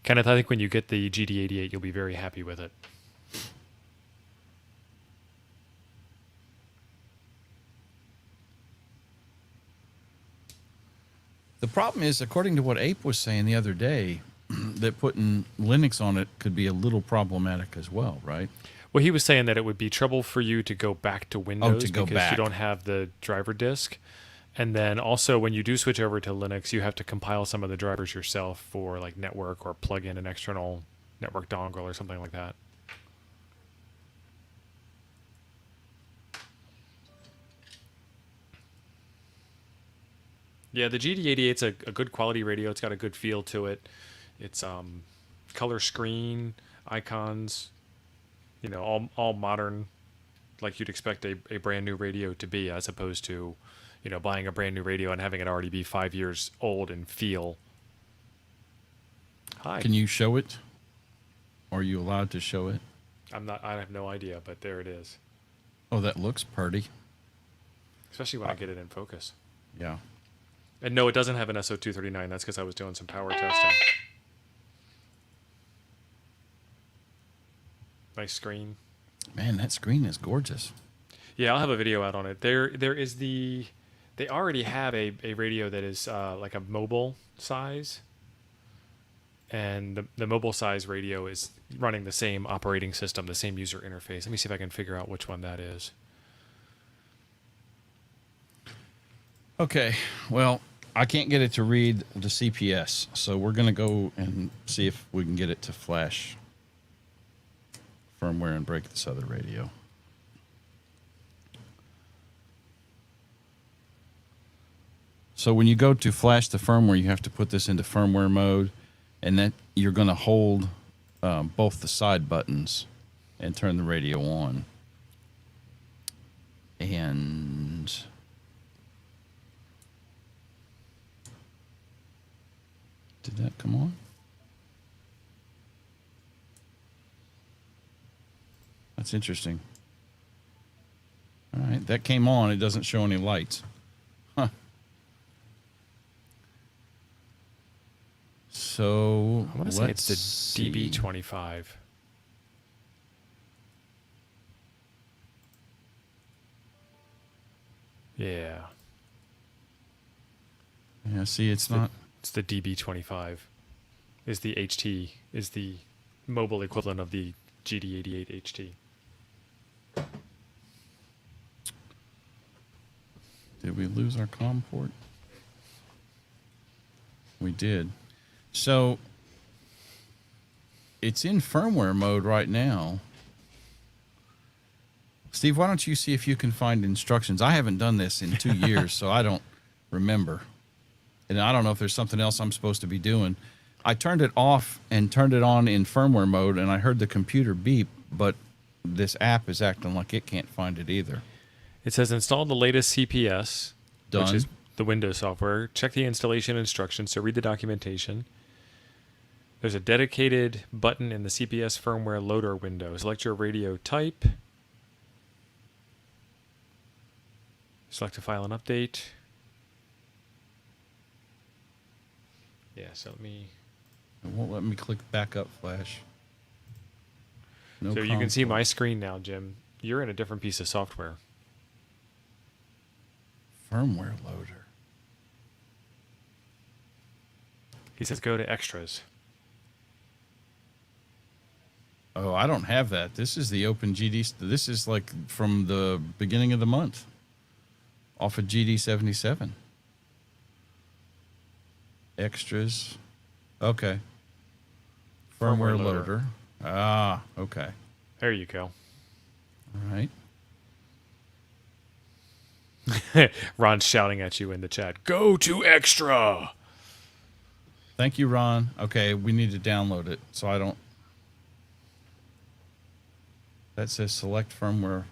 Kenneth, I think when you get the GD88, you'll be very happy with it. The problem is, according to what Ape was saying the other day, that putting Linux on it could be a little problematic as well, right? Well, he was saying that it would be trouble for you to go back to Windows to go because back. you don't have the driver disk. And then also when you do switch over to Linux, you have to compile some of the drivers yourself for like network or plug in an external network dongle or something like that. Yeah, the GD88's a good quality radio. It's got a good feel to it. It's color screen, icons, all modern, like you'd expect a brand new radio to be, as opposed to, buying a brand new radio and having it already be 5 years old and feel. Hi. Can you show it? Are you allowed to show it? I'm not. I have no idea, but there it is. Oh, that looks pretty. Especially when I get it in focus. Yeah. And no, it doesn't have an SO239. That's because I was doing some power testing. Nice screen. Man, that screen is gorgeous. Yeah, I'll have a video out on it. There is the. They already have a radio that is like a mobile size. And the mobile size radio is running the same operating system, the same user interface. Let me see if I can figure out which one that is. Okay, well, I can't get it to read the CPS, so we're going to go and see if we can get it to flash firmware and break this other radio. So when you go to flash the firmware, you have to put this into firmware mode, and then you're going to hold both the side buttons and turn the radio on. And did that come on? That's interesting. All right, that came on. It doesn't show any lights. Huh. So I want to say it's the DB25. Yeah. Yeah, see, it's not. It's the DB25. Is the HT, is the mobile equivalent of the GD88 HT. Did we lose our COM port? We did. So it's in firmware mode right now. Steve, why don't you see if you can find instructions? I haven't done this in 2 years, so I don't remember. And I don't know if there's something else I'm supposed to be doing. I turned it off and turned it on in firmware mode, and I heard the computer beep, but this app is acting like it can't find it either. It says install the latest CPS, Done. which is the Windows software. Check the installation instructions, so read the documentation. There's a dedicated button in the CPS firmware loader window. Select your radio type. Select a file and update. Yeah, so let me... It won't let me click backup flash. No So you can see console. my screen now, Jim. You're in a different piece of software. Firmware loader. He says go to extras. Oh, I don't have that. This is the OpenGD. This is like from the beginning of the month. Off of GD77. Extras. Okay. Firmware Firmware loader. loader. Ah, okay. There you go. All right. Ron's shouting at you in the chat. Go to extra. Thank you, Ron. Okay, we need to download it so I don't. That says select firmware.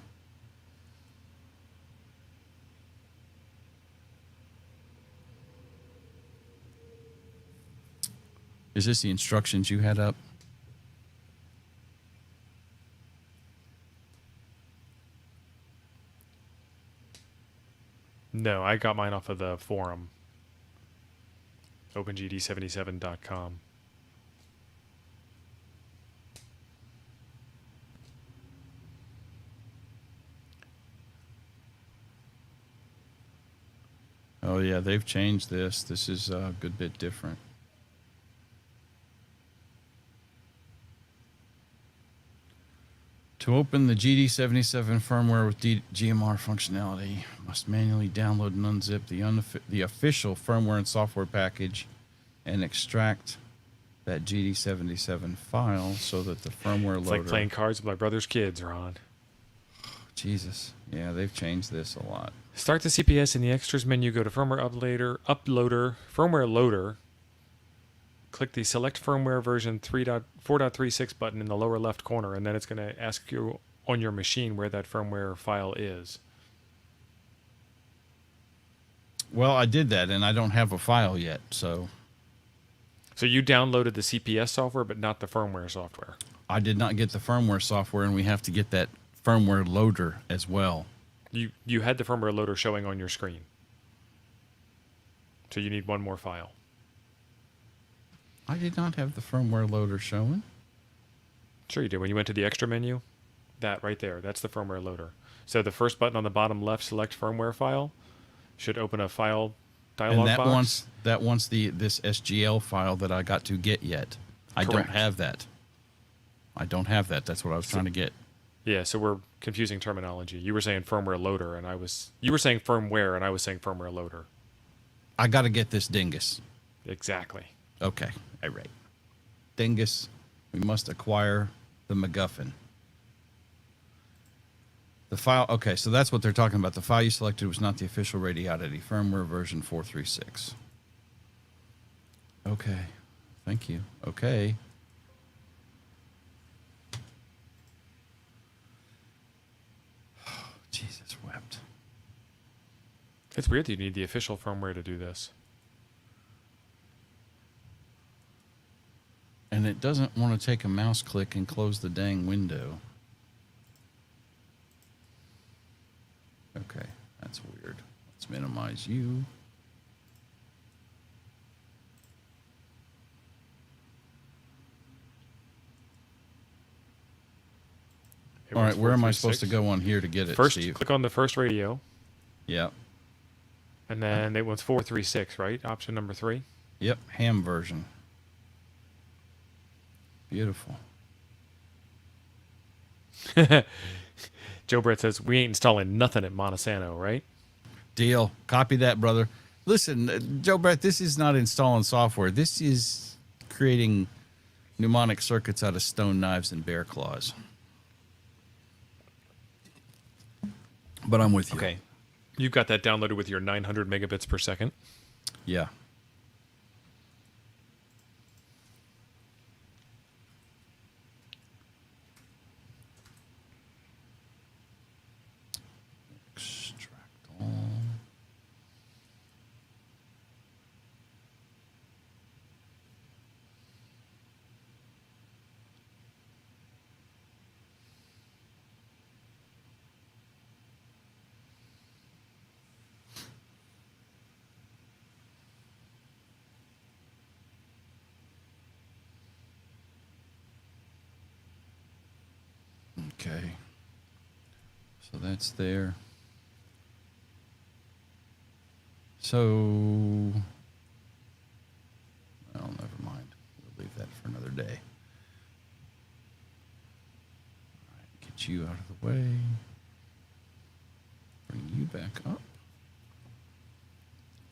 Is this the instructions you had up? No, I got mine off of the forum. OpenGD77.com. Oh, yeah, they've changed this. This is a good bit different. To open the GD77 firmware with GMR functionality, must manually download and unzip the official firmware and software package and extract that GD77 file so that the firmware It's loader... like playing cards with my brother's kids, Ron. Jesus. Yeah, they've changed this a lot. Start the CPS in the extras menu. Go to firmware uploader, firmware loader. Click the select firmware version 4.36 button in the lower left corner, and then it's going to ask you on your machine where that firmware file is. Well, I did that, and I don't have a file yet, so... So you downloaded the CPS software, but not the firmware software. I did not get the firmware software, and we have to get that firmware loader as well. You had the firmware loader showing on your screen. So you need one more file. I did not have the firmware loader showing. Sure you did. When you went to the extra menu, that right there, that's the firmware loader. So the first button on the bottom left, select firmware file, should open a file dialog And that box. wants this SGL file that I got to get yet. I Correct. don't have that. I don't have that. That's what I was trying to get. Yeah, so we're confusing terminology. You were saying firmware loader, and you were saying firmware, and I was saying firmware loader. I got to get this dingus. Exactly. Okay. All right. Dingus. We must acquire the MacGuffin. The file. Okay, so that's what they're talking about. The file you selected was not the official Radioddity firmware version 436. Okay. Thank you. Okay. Jesus wept. It's weird that you need the official firmware to do this. And it doesn't want to take a mouse click and close the dang window. Okay, that's weird. Let's minimize you. All right, where am I supposed to go on here to get it, First, Steve? click on the first radio, Yep. and then it was 436, right? Option number 3. Yep, ham version. Beautiful. Joe Brett says, we ain't installing nothing at Montesano, right? Deal. Copy that, brother. Listen, Joe Brett, this is not installing software. This is creating mnemonic circuits out of stone knives and bear claws. But I'm with you. Okay. You've got that downloaded with your 900 megabits per second. Yeah. Extract all. Okay. So that's there. So, well, never mind. We'll leave that for another day. All right, get you out of the way. Bring you back up.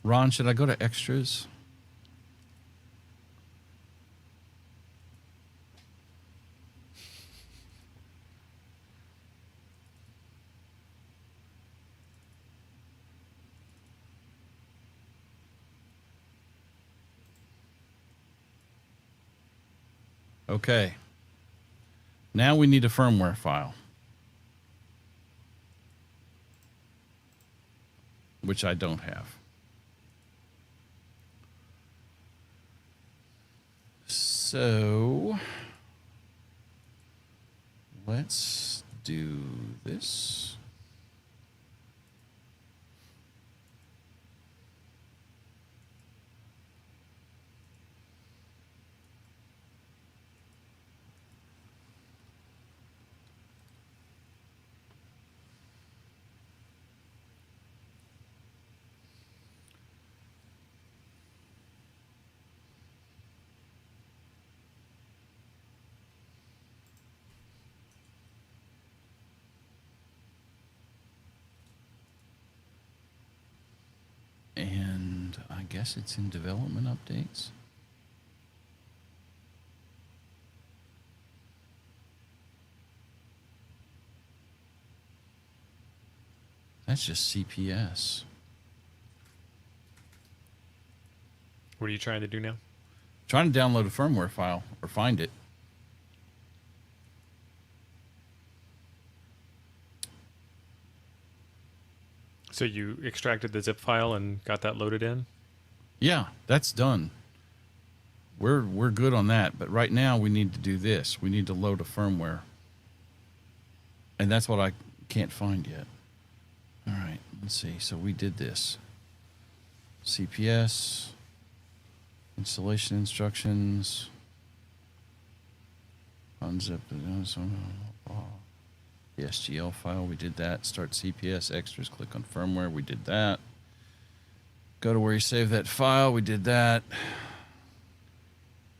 Ron, should I go to extras? Okay. Now we need a firmware file, which I don't have. So let's do this. And I guess it's in development updates. That's just CPS. What are you trying to do now? Trying to download a firmware file or find it. So you extracted the zip file and got that loaded in? Yeah, that's done. We're good on that, but right now we need to do this. We need to load a firmware. And that's what I can't find yet. All right, let's see. So we did this. CPS, installation instructions, unzip the SGL file. We did that. Start CPS extras. Click on firmware. We did that. Go to where you save that file. We did that.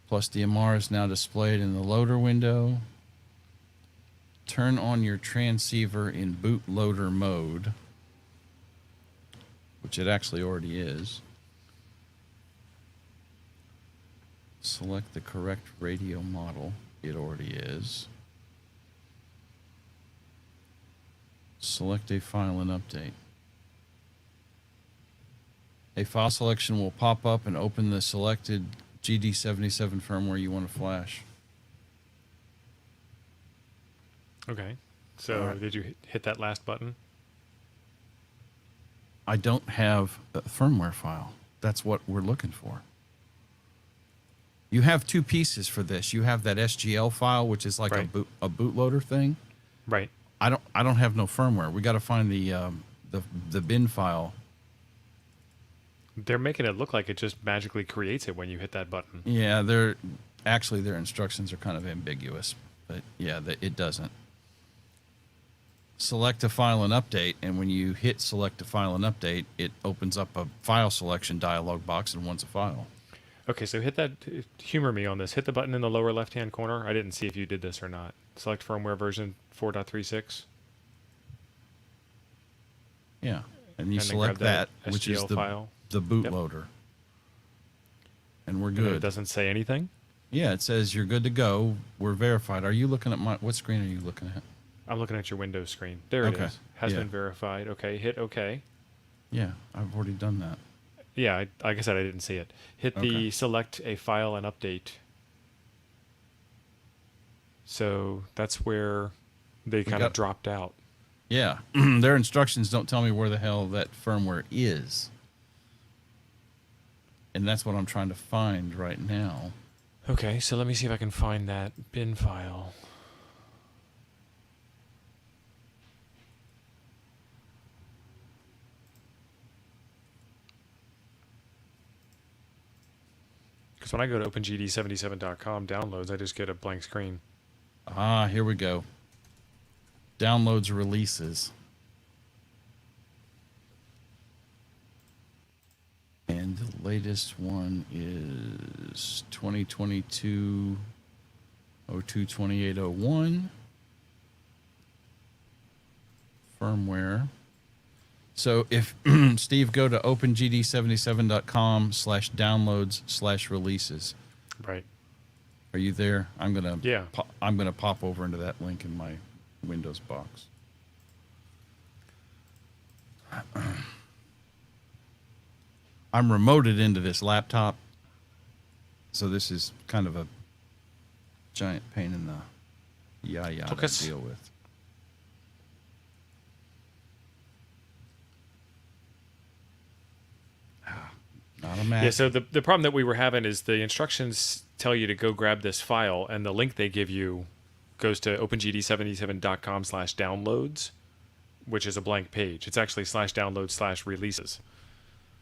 Plus DMR is now displayed in the loader window. Turn on your transceiver in bootloader mode, which it actually already is. Select the correct radio model. It already is. Select a file and update. A file selection will pop up and open the selected GD77 firmware you want to flash. Okay. So Alright. did you hit that last button? I don't have a firmware file. That's what we're looking for. You have two pieces for this. You have that SGL file, which is like Right. a bootloader thing. Right. I don't have no firmware. We got to find the bin file. They're making it look like it just magically creates it when you hit that button. Yeah, actually their instructions are kind of ambiguous, but yeah, it doesn't. Select a file and update, and when you hit select a file and update, it opens up a file selection dialog box and wants a file. Okay, so hit that. Humor me on this. Hit the button in the lower left-hand corner. I didn't see if you did this or not. Select firmware version 4.36. Yeah, and you And then select grab that, which is SGL file. the bootloader. And we're And good. it doesn't say anything. Yeah, it says you're good to go. We're verified. Are you looking at what screen are you looking at? I'm looking at your Windows screen. There it Okay. is. Has Yeah. been verified. Okay, hit OK. Yeah, I've already done that. Yeah, like I said, I didn't see it. Hit the Okay. select a file and update. So that's where they kind of got- dropped out. Yeah, their instructions don't tell me where the hell that firmware is. And that's what I'm trying to find right now. Okay, so let me see if I can find that bin file. Because when I go to OpenGD77.com downloads, I just get a blank screen. Ah, here we go. Downloads releases. And the latest one is 2022 022801 firmware. So if Steve, go to opengd77.com/downloads/releases. Right. Are you there? I'm gonna Yeah. I'm gonna pop over into that link in my Windows box. I'm remoted into this laptop, so this is kind of a giant pain in the yada to Focus. deal with. Not a Mac. Yeah, so the problem that we were having is the instructions tell you to go grab this file, and the link they give you goes to opengd77.com/downloads, which is a blank page. It's actually /downloads/releases.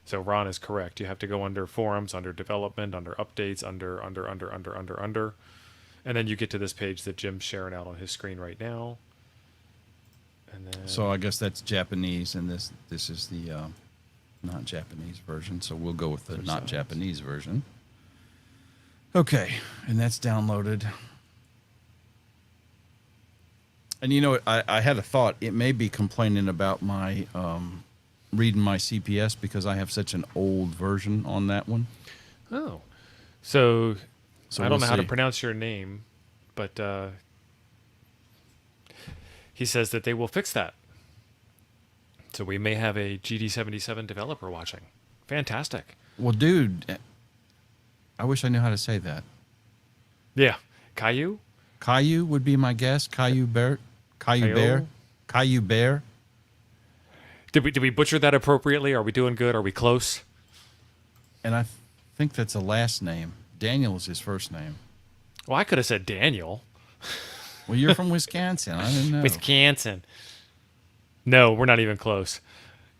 So Ron is correct. You have to go under forums, under development, under updates, under, and then you get to this page that Jim's sharing out on his screen right now. And then So I guess that's Japanese, and this is the not Japanese version. So we'll go with the not Besides. Japanese version. Okay, and that's downloaded. And you know, I had a thought. It may be complaining about my reading my CPS because I have such an old version on that one. oh, so So I don't know we'll how to see. pronounce your name, but he says that they will fix that. So we may have a GD77 developer watching. Fantastic. Well, dude, I wish I knew how to say that. Yeah. Caillou? Caillou would be my guess. Caillou Bear. Caillou Bear. Caillou Bear. Did we butcher that appropriately? Are we doing good? Are we close? And I think that's a last name. Daniel is his first name. Well, I could have said Daniel. Well, you're from Wisconsin. I didn't know. Wisconsin. No, we're not even close.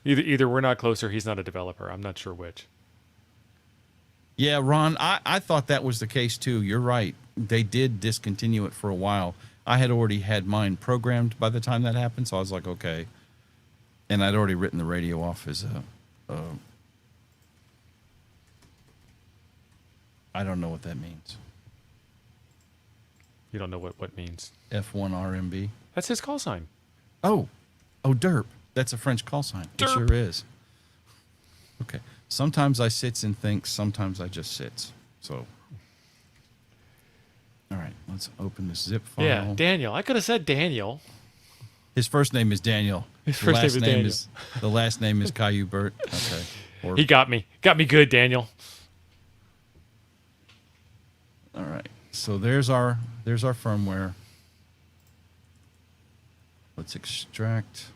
Either we're not close or he's not a developer. I'm not sure which. Yeah, Ron, I thought that was the case too. You're right. They did discontinue it for a while. I had already had mine programmed by the time that happened, so I was like, okay. And I'd already written the radio off as a I don't know what that means. You don't know what means. F1 RMB. That's his call sign. Oh, derp. That's a French call sign. It Derp. sure is. Okay. Sometimes I sits and thinks. Sometimes I just sits. So, all right. Let's open this zip file. Yeah, Daniel. I could have said Daniel. His first name is Daniel. His first name is Daniel. The last name is Caillou Burt. Okay. Or, He got me. Got me good, Daniel. all right. So there's our firmware. Let's extract.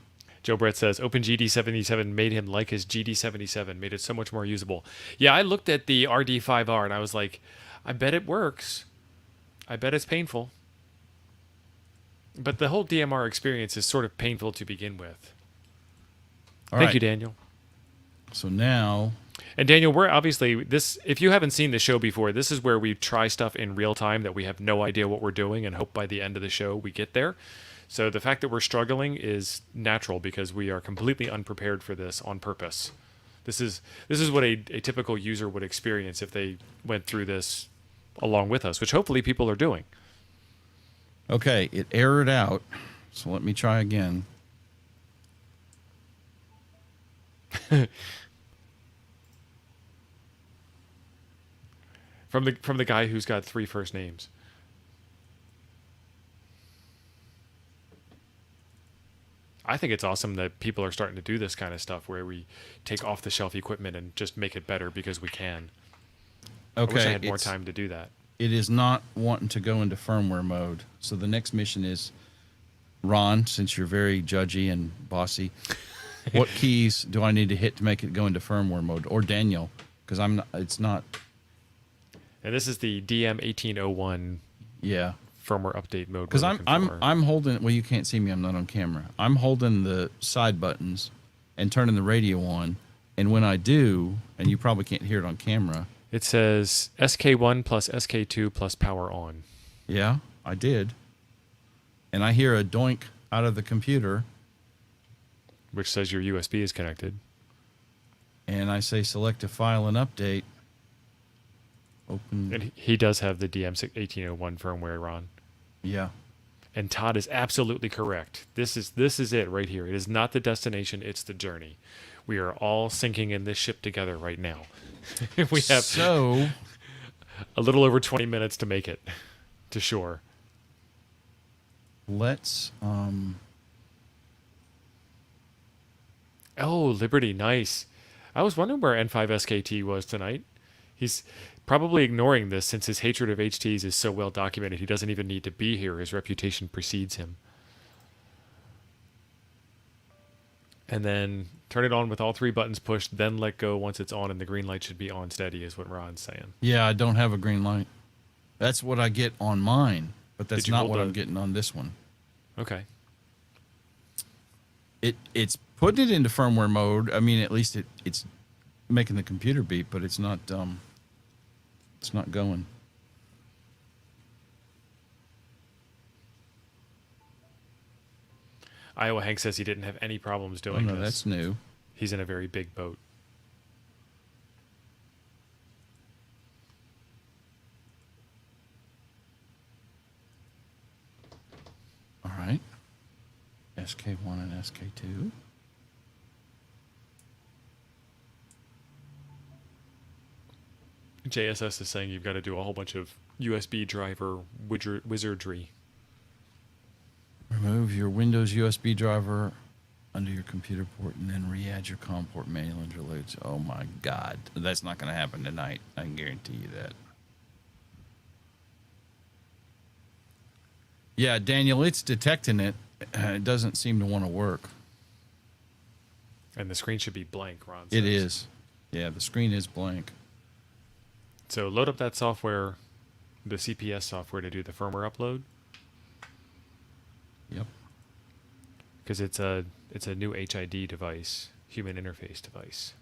Joe Brett says OpenGD77 made him like his GD77, made it so much more usable. Yeah, I looked at the RD5R and I was like, I bet it works. I bet it's painful. But the whole DMR experience is sort of painful to begin with. All Thank right. you, Daniel. So now, And Daniel, we're obviously this. If you haven't seen the show before, this is where we try stuff in real time that we have no idea what we're doing, and hope by the end of the show we get there. So the fact that we're struggling is natural because we are completely unprepared for this on purpose. This is what a typical user would experience if they went through this along with us, which hopefully people are doing. okay, it errored out. So let me try again. From the guy who's got 3 first names. I think it's awesome that people are starting to do this kind of stuff where we take off the shelf equipment and just make it better because we can. Okay. I wish I had more time to do that. It is not wanting to go into firmware mode. So the next mission is, Ron, since you're very judgy and bossy, what keys do I need to hit to make it go into firmware mode? Or Daniel, because it's not. And this is the DM1801 Yeah. firmware update mode. Because I'm holding. Well, you can't see me. I'm not on camera. I'm holding the side buttons and turning the radio on. And when I do, and you probably can't hear it on camera. It says SK1 plus SK2 plus power on. Yeah, I did. And I hear a doink out of the computer. Which says your USB is connected. And I say select a file and update. Open. And he does have the DM1801 firmware, Ron. Yeah. And Todd is absolutely correct. This is it right here. It is not the destination, it's the journey. We are all sinking in this ship together right now. We have a little over 20 minutes to make it to shore. Let's Oh, Liberty, nice. I was wondering where N5SKT was tonight. He's probably ignoring this since his hatred of HTs is so well documented. He doesn't even need to be here. His reputation precedes him. And then turn it on with all 3 buttons pushed, then let go once it's on, and the green light should be on steady, is what Ron's saying. Yeah, I don't have a green light. That's what I get on mine, but that's not what I'm getting on this one. Okay. It's putting it into firmware mode. I mean, at least it's making the computer beep, but it's not going. Iowa Hank says he didn't have any problems doing this. That's new. He's in a very big boat. All right. SK1 and SK2. JSS is saying you've got to do a whole bunch of USB driver wizardry. Remove your Windows USB driver under your computer port and then re-add your COM port manual interludes. Oh my God. That's not going to happen tonight. I can guarantee you that. Yeah, Daniel, it's detecting it. It doesn't seem to want to work. And the screen should be blank, Ron says. It is. Yeah, the screen is blank. So load up that software, the CPS software, to do the firmware upload. Yep. Because it's a new HID device, human interface device.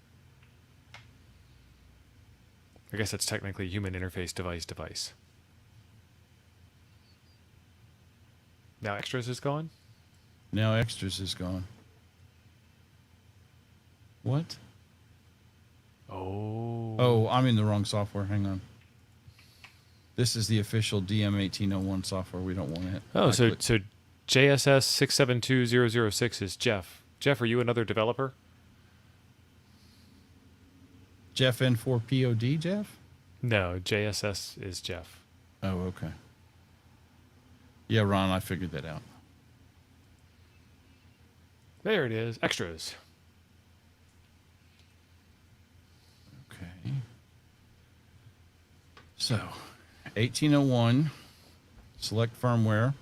I guess that's technically human interface device. Now extras is gone? Now extras is gone. What? Oh, I'm in the wrong software. Hang on. This is the official DM1801 software. We don't want it. Oh, so JSS 672006 is Jeff. Jeff, are you another developer? Jeff N4POD, Jeff? No, JSS is Jeff. Oh, okay. Yeah, Ron, I figured that out. There it is. Extras. Okay. So, 1801, select firmware.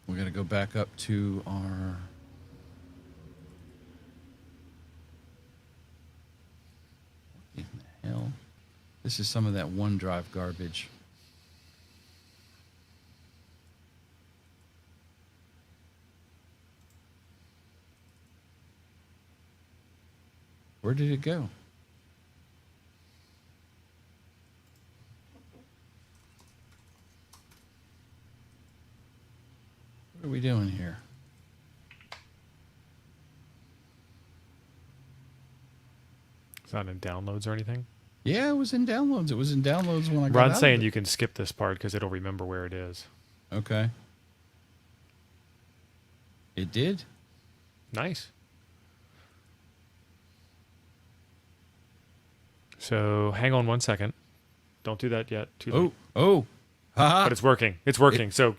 We're going to go back up to our... What in the hell? This is some of that OneDrive garbage. Where did it go? What are we doing here? It's not in downloads or anything? Yeah, it was in downloads. It was in downloads when I got Ron's out saying of it. you can skip this part because it'll remember where it is. Okay. It did? Nice. So hang on 1 second. Don't do that yet. Too late. Oh. Haha. But it's working. It's working. So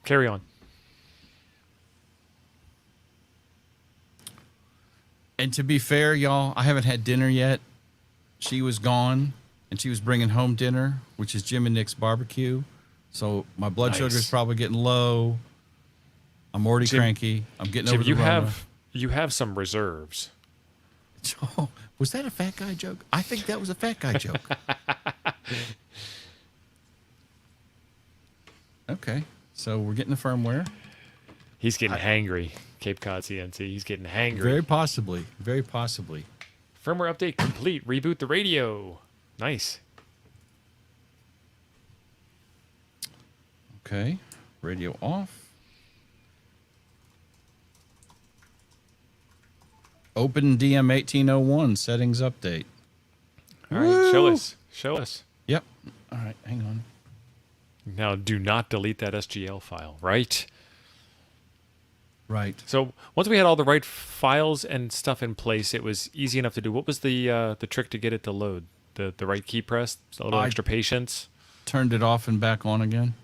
carry on. And to be fair, y'all, I haven't had dinner yet. She was gone, and she was bringing home dinner, which is Jim and Nick's barbecue. So my blood Nice. sugar is probably getting low. I'm already Jim- cranky. I'm getting Jim, over the Rona. you have some reserves. Oh, was that a fat guy joke? I think that was a fat guy joke. Okay, so we're getting the firmware. He's getting hangry. Cape Cod CNC. He's getting hangry. Very possibly. Very possibly. Firmware update complete. Reboot the radio. Nice. Okay, radio off. Open DM 1801 settings update. All right, show Woo! us. Show us. Yep. All right, hang on. Now, do not delete that SGL file, right? Right. So once we had all the right files and stuff in place, it was easy enough to do. What was the trick to get it to load? The right key press? A little extra patience? Turned it off and back on again.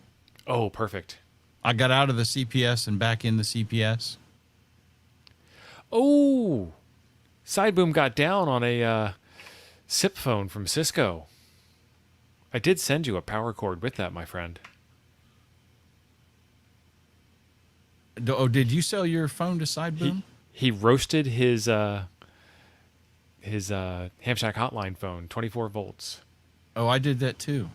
Oh, perfect. I got out of the CPS and back in the CPS. Oh, Sideboom got down on a SIP phone from Cisco. I did send you a power cord with that, my friend. Oh, did you sell your phone to Sideboom? He roasted his Ham Shack hotline phone, 24 volts. Oh, I did that too.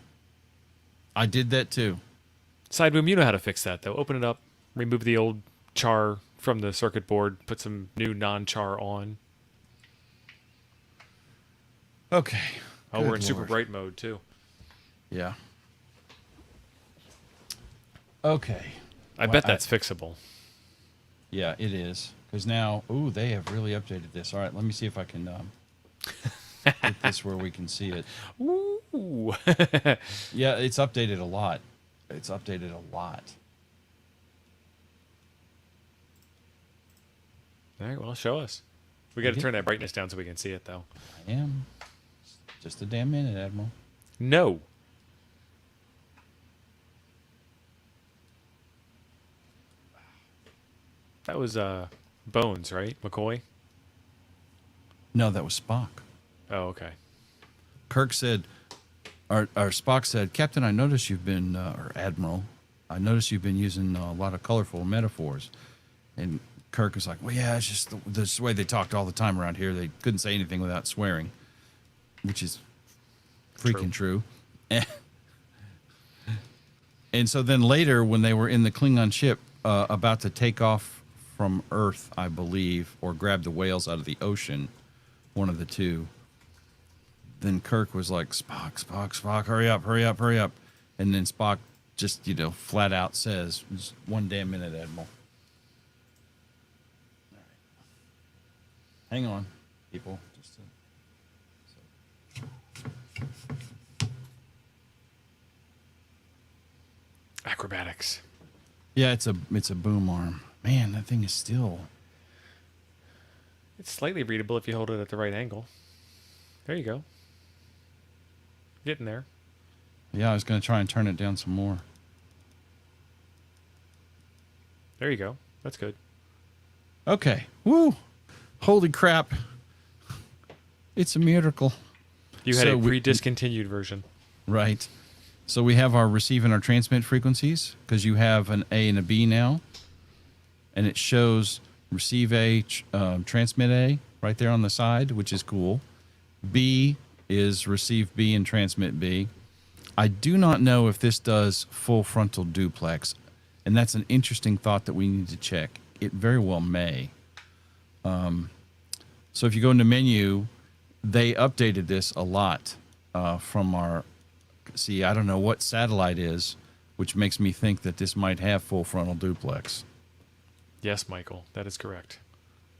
Sideboom, you know how to fix that, though. Open it up, remove the old char from the circuit board, put some new non-char on. Okay. Oh, we're in Good super Lord. bright mode, too. Yeah. Okay. I bet that's fixable. Yeah, it is. Because now, ooh, they have really updated this. All right, let me see if I can get this where we can see it. Ooh. Yeah, it's updated a lot. All right, well, show us. We got to turn that brightness down so we can see it, though. I am. Just a damn minute, Admiral. No. That was Bones, right? McCoy? No, that was Spock. Oh, okay. Kirk said, or Spock said, Captain, I noticed you've been, or Admiral, I noticed you've been using a lot of colorful metaphors. And Kirk was like, well, yeah, it's just the way they talked all the time around here. They couldn't say anything without swearing, which is freaking true. And so then later, when they were in the Klingon ship about to take off from Earth, I believe, or grab the whales out of the ocean, one of the two, then Kirk was like, Spock, hurry up. And then Spock just, flat out says, just one damn minute, Admiral. All right. Hang on, people. Acrobatics. Yeah, it's a boom arm. Man, that thing is still. It's slightly readable if you hold it at the right angle. There you go. Getting there. Yeah, I was going to try and turn it down some more. There you go. That's good. Okay. Woo! Holy crap. It's a miracle. You had So a we- pre-discontinued version. Right. So we have our receive and our transmit frequencies because you have an A and a B now. And it shows receive A, transmit A right there on the side, which is cool. B is receive B and transmit B. I do not know if this does full frontal duplex. And that's an interesting thought that we need to check. It very well may. So if you go into menu, they updated this a lot from our... See, I don't know what satellite is, which makes me think that this might have full frontal duplex. Yes, Michael. That is correct.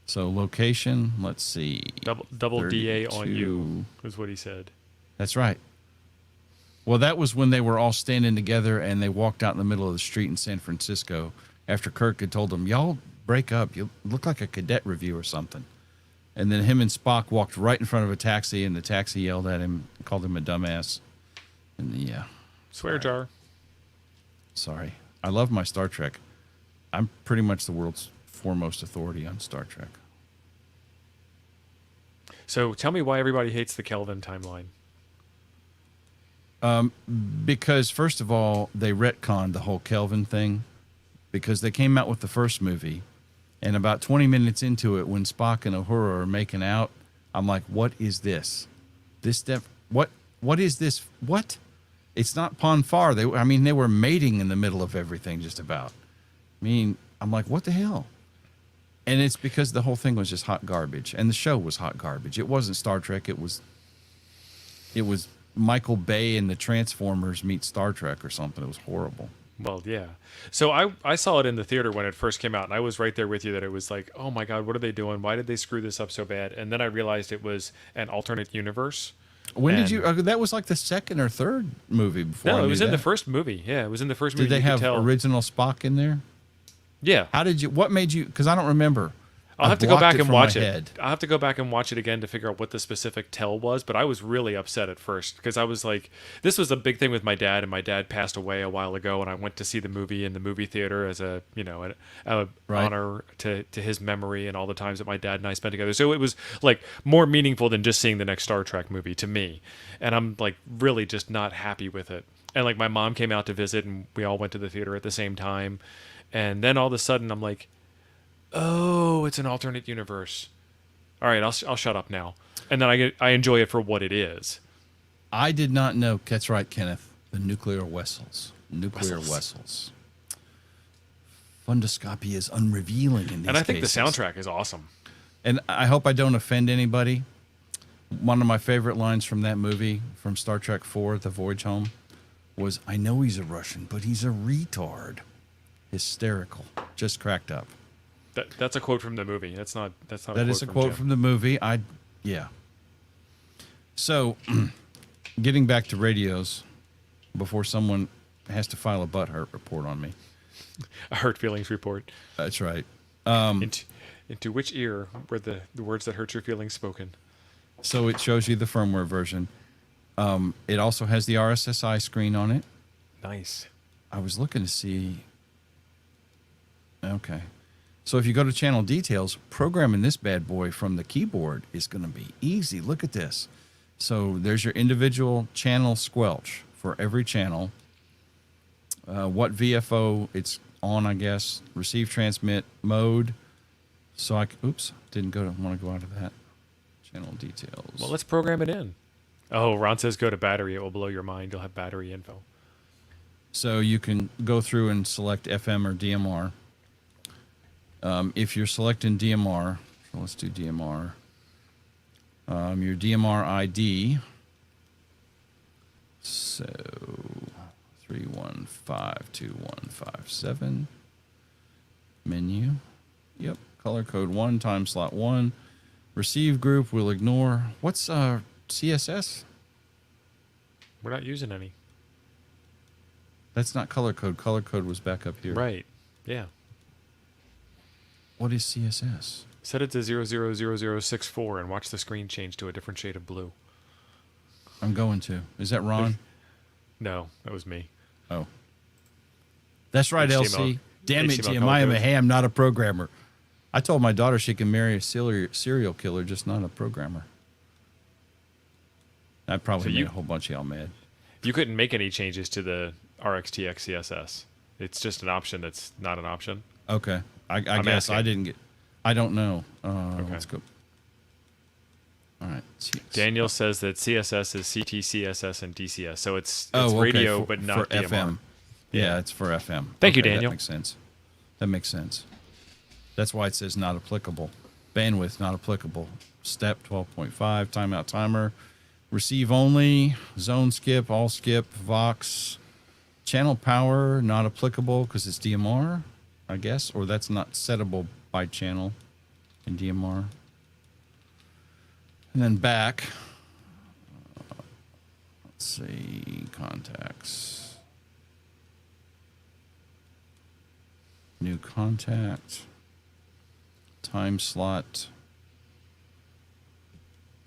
So location, let's see. Double DA on 32. you is what he said. That's right. Well, that was when they were all standing together and they walked out in the middle of the street in San Francisco after Kirk had told them, y'all break up. You look like a cadet review or something. And then him and Spock walked right in front of a taxi and the taxi yelled at him, called him a dumbass. And yeah. Swear jar. Sorry. I love my Star Trek. I'm pretty much the world's foremost authority on Star Trek. So tell me why everybody hates the Kelvin timeline. Because first of all, they retconned the whole Kelvin thing because they came out with the first movie, and about 20 minutes into it, when Spock and Uhura are making out, I'm like, what is this? What is this? What? It's not Pon farr. They were mating in the middle of everything just about. I'm like, what the hell? And it's because the whole thing was just hot garbage, and the show was hot garbage. It wasn't Star Trek. It was Michael Bay and the Transformers meet Star Trek or something. It was horrible. Well, yeah. So I saw it in the theater when it first came out, and I was right there with you that it was like, oh my God, what are they doing? Why did they screw this up so bad? And then I realized it was an alternate universe. When did you? That was like the second or third movie before. No, I it was knew in that. the first movie. Yeah, it was in the first movie. Did they You could have tell. original Spock in there? Yeah. How did you? What made you? Because I don't remember. I'll I have to go blocked back it and from watch my it. head. I'll have to go back and watch it again to figure out what the specific tell was, but I was really upset at first because I was like, this was a big thing with my dad, and my dad passed away a while ago, and I went to see the movie in the movie theater as a Right. honor to his memory and all the times that my dad and I spent together. So it was like more meaningful than just seeing the next Star Trek movie to me, and I'm like really just not happy with it. And like my mom came out to visit, and we all went to the theater at the same time, and then all of a sudden I'm like, oh, it's an alternate universe. All right, I'll shut up now. And then I enjoy it for what it is. I did not know. That's right, Kenneth. The nuclear vessels. Fundoscopy is unrevealing in these And I think cases. the soundtrack is awesome. And I hope I don't offend anybody. One of my favorite lines from that movie, from Star Trek IV, The Voyage Home, was, I know he's a Russian, but he's a retard. Hysterical. Just cracked up. That's a quote from the movie. That's not. That is a quote from the movie. Yeah. So, getting back to radios, before someone has to file a butthurt report on me. A hurt feelings report. That's right. Into which ear were the words that hurt your feelings spoken? So it shows you the firmware version. It also has the RSSI screen on it. Nice. I was looking to see. Okay. So if you go to channel details, programming this bad boy from the keyboard is going to be easy. Look at this. So there's your individual channel squelch for every channel. What VFO it's on, I guess. Receive, transmit, mode. So want to go out of that. Channel details. Well, let's program it in. Oh, Ron says go to battery. It will blow your mind. You'll have battery info. So you can go through and select FM or DMR. If you're selecting DMR, so let's do DMR. Your DMR ID. So 3152157. Menu. Yep. Color code 1, time slot 1. Receive group we'll ignore. What's CSS? We're not using any. That's not color code. Color code was back up here. Right. Yeah. What is CSS? Set it to 000064 and watch the screen change to a different shade of blue. I'm going to. Is that Ron? No, that was me. Oh. That's right, HTML. LC. Damn it, HTML Jim. I am color I'm not a programmer. I told my daughter she can marry a serial killer, just not a programmer. I probably made a whole bunch of y'all mad. You couldn't make any changes to the RxTX CSS. It's just an option that's not an option. Okay. I guess asking. I don't know. Okay. Let's go. All right. Daniel says that CSS is CT, CSS, and DCS. So it's okay, radio, but not for DMR. FM. Yeah, it's for FM. Thank you, Okay, Daniel. That makes sense. That's why it says not applicable. Bandwidth not applicable. Step 12.5, timeout timer. Receive only, zone skip, all skip, Vox. Channel power not applicable because it's DMR, I guess, or that's not settable by channel in DMR. And then back. Let's see, contacts. New contact. Time slot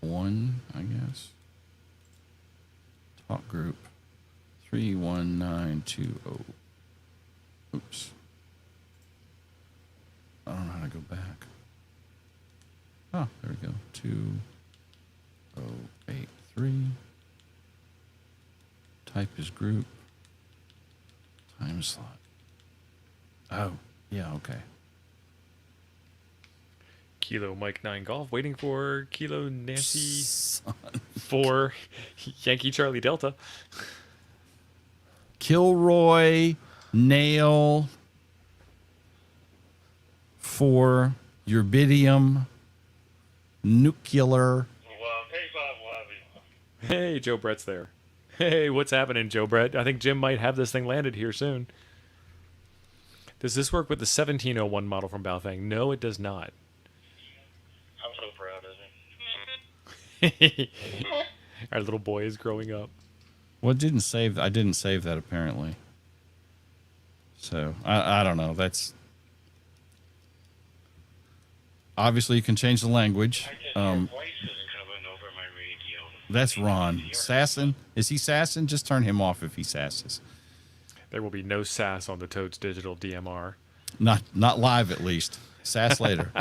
1, I guess. Talk group 31920. Oops. I don't know how to go back. Oh, there we go. 2 083. Type is group. Time slot. Oh, yeah, okay. Kilo Mike 9 Golf waiting for Kilo Nancy Son. 4 Yankee Charlie Delta. Kilroy Nail for Urbidium Nuclear. Hey, Joe Brett's there. Hey, what's happening, Joe Brett? I think Jim might have this thing landed here soon. Does this work with the 1701 model from Baofeng? No, it does not. I'm so proud of him. Our little boy is growing up. Well, didn't save. I didn't save that apparently. So I don't know. That's obviously you can change the language. I just hear voices coming over my radio. That's Ron Sassin. Is he Sassin? Just turn him off if he sasses. There will be no SAS on the Toads Digital DMR. Not live at least. Sass later.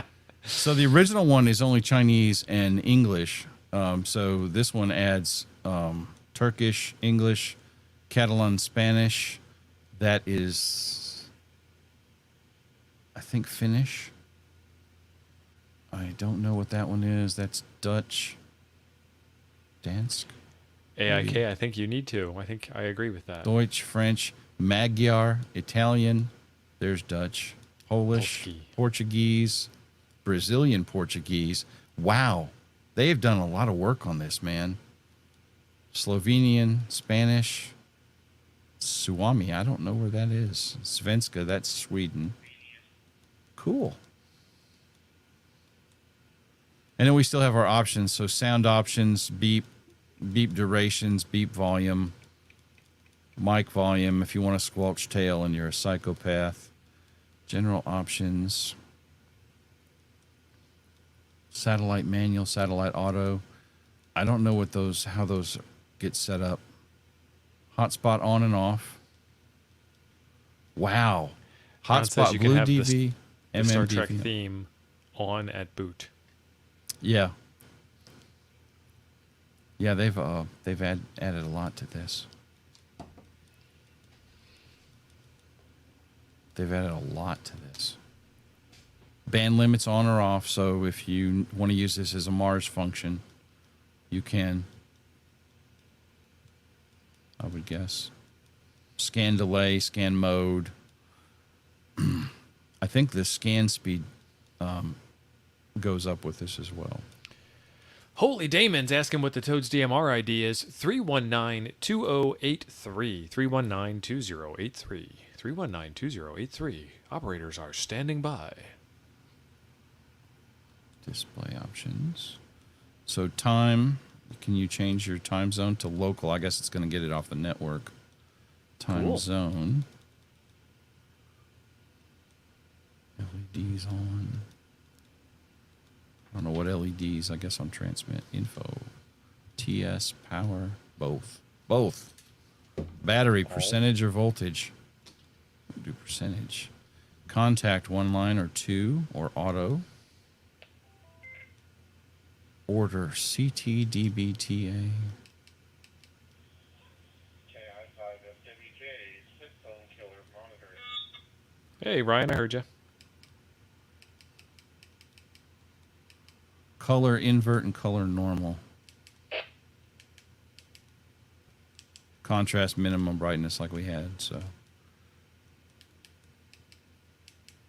So the original one is only Chinese and English. So this one adds Turkish, English, Catalan, Spanish. That is, I think, Finnish. I don't know what that one is. That's Dutch. Dansk. AIK, I think you need to. I think I agree with that. Deutsch, French, Magyar, Italian. There's Dutch, Polish, Polski. Portuguese, Brazilian Portuguese. Wow. They have done a lot of work on this, man. Slovenian, Spanish, Suami. I don't know where that is. Svenska, that's Sweden. Cool. And then we still have our options. So sound options, beep durations, beep volume, mic volume, if you want a squelch tail and you're a psychopath. General options. Satellite manual, satellite auto. I don't know what how those get set up. Hotspot on and off. Wow. Ron says Hotspot you can Blue have the DV, The Star Trek MMDV. theme on at boot. Yeah. Yeah, they've added a lot to this. They've added a lot to this. Band limits on or off, so if you want to use this as a Mars function, you can. I would guess. Scan delay, scan mode. I think the scan speed goes up with this as well. Holy Damon's asking what the Toads DMR ID is. 319-2083. 319-2083. 319-2083. Operators are standing by. Display options. So time, can you change your time zone to local? I guess it's going to get it off the network. Time Cool. zone. LEDs on. I don't know what LEDs. I guess on transmit. Info. TS, power, both. Both. Battery, percentage or voltage. Do percentage. Contact, one line or two, or auto. Order CTDBTA. KI5FWJ, 6-zone killer monitor. Hey, Ryan, I heard you. Color invert and color normal. Contrast minimum brightness like we had, so.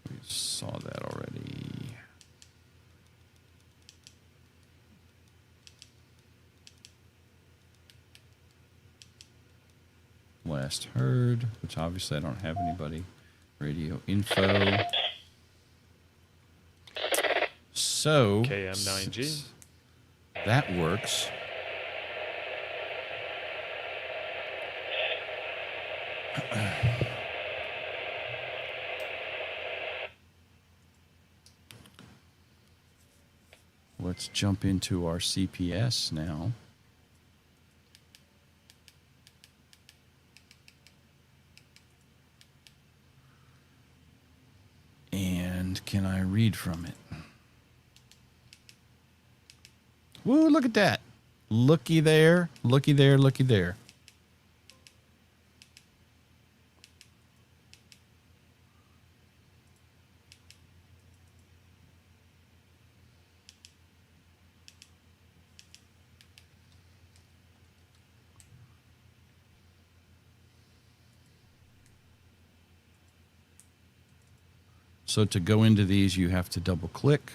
We saw that already. Last heard, which obviously I don't have anybody. Radio info. So KM9G. that works. Let's jump into our CPS now. And can I read from it? Woo, look at that. Looky there, looky there, looky there. So to go into these, you have to double click.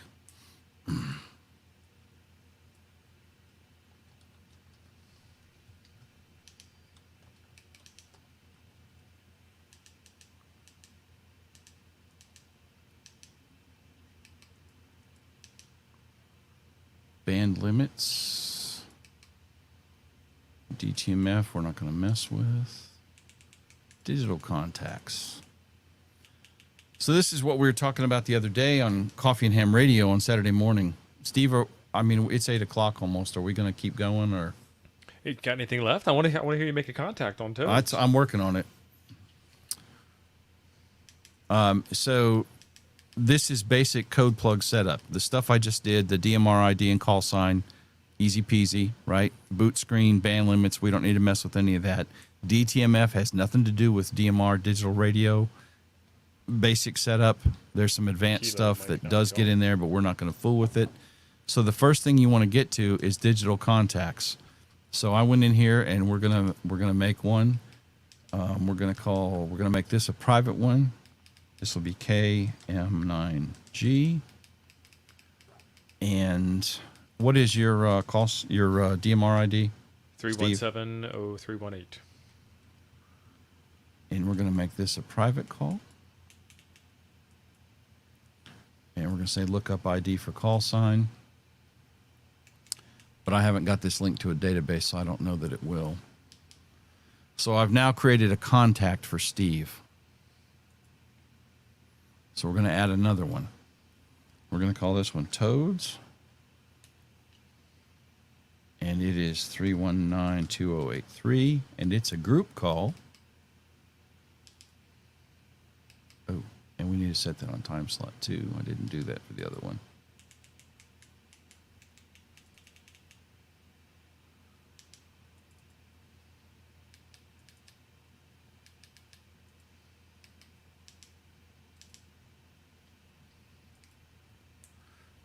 Band limits. DTMF, we're not going to mess with. Digital contacts. So this is what we were talking about the other day on Coffee and Ham Radio on Saturday morning. Steve, I mean, it's 8 o'clock almost. Are we going to keep going, or? Hey, got anything left? I want to hear you make a contact on Toads. I'm working on it. So this is basic code plug setup. The stuff I just did, the DMR ID and call sign, easy peasy, right? Boot screen, band limits, we don't need to mess with any of that. DTMF has nothing to do with DMR digital radio. Basic setup. There's some advanced stuff that does get in there, but we're not going to fool with it. So the first thing you want to get to is digital contacts. So I went in here and we're gonna make one. We're gonna make this a private one. This will be KM9G. And what is your DMR ID? 317-0318. And we're going to make this a private call. And we're going to say lookup ID for call sign. But I haven't got this linked to a database, so I don't know that it will. So I've now created a contact for Steve. So we're going to add another one. We're going to call this one Toads. And it is 319-2083. And it's a group call. Oh, and we need to set that on time slot too. I didn't do that for the other one.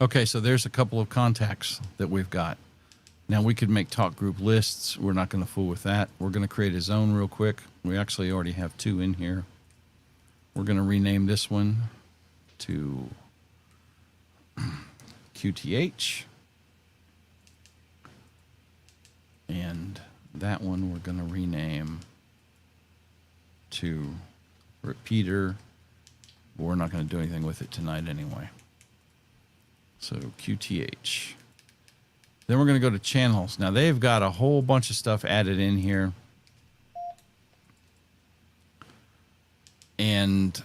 Okay, so there's a couple of contacts that we've got. Now we could make talk group lists. We're not going to fool with that. We're going to create a zone real quick. We actually already have 2 in here. We're going to rename this one to QTH. And that one we're going to rename to repeater. But we're not going to do anything with it tonight anyway. So QTH. Then we're going to go to channels. Now they've got a whole bunch of stuff added in here. And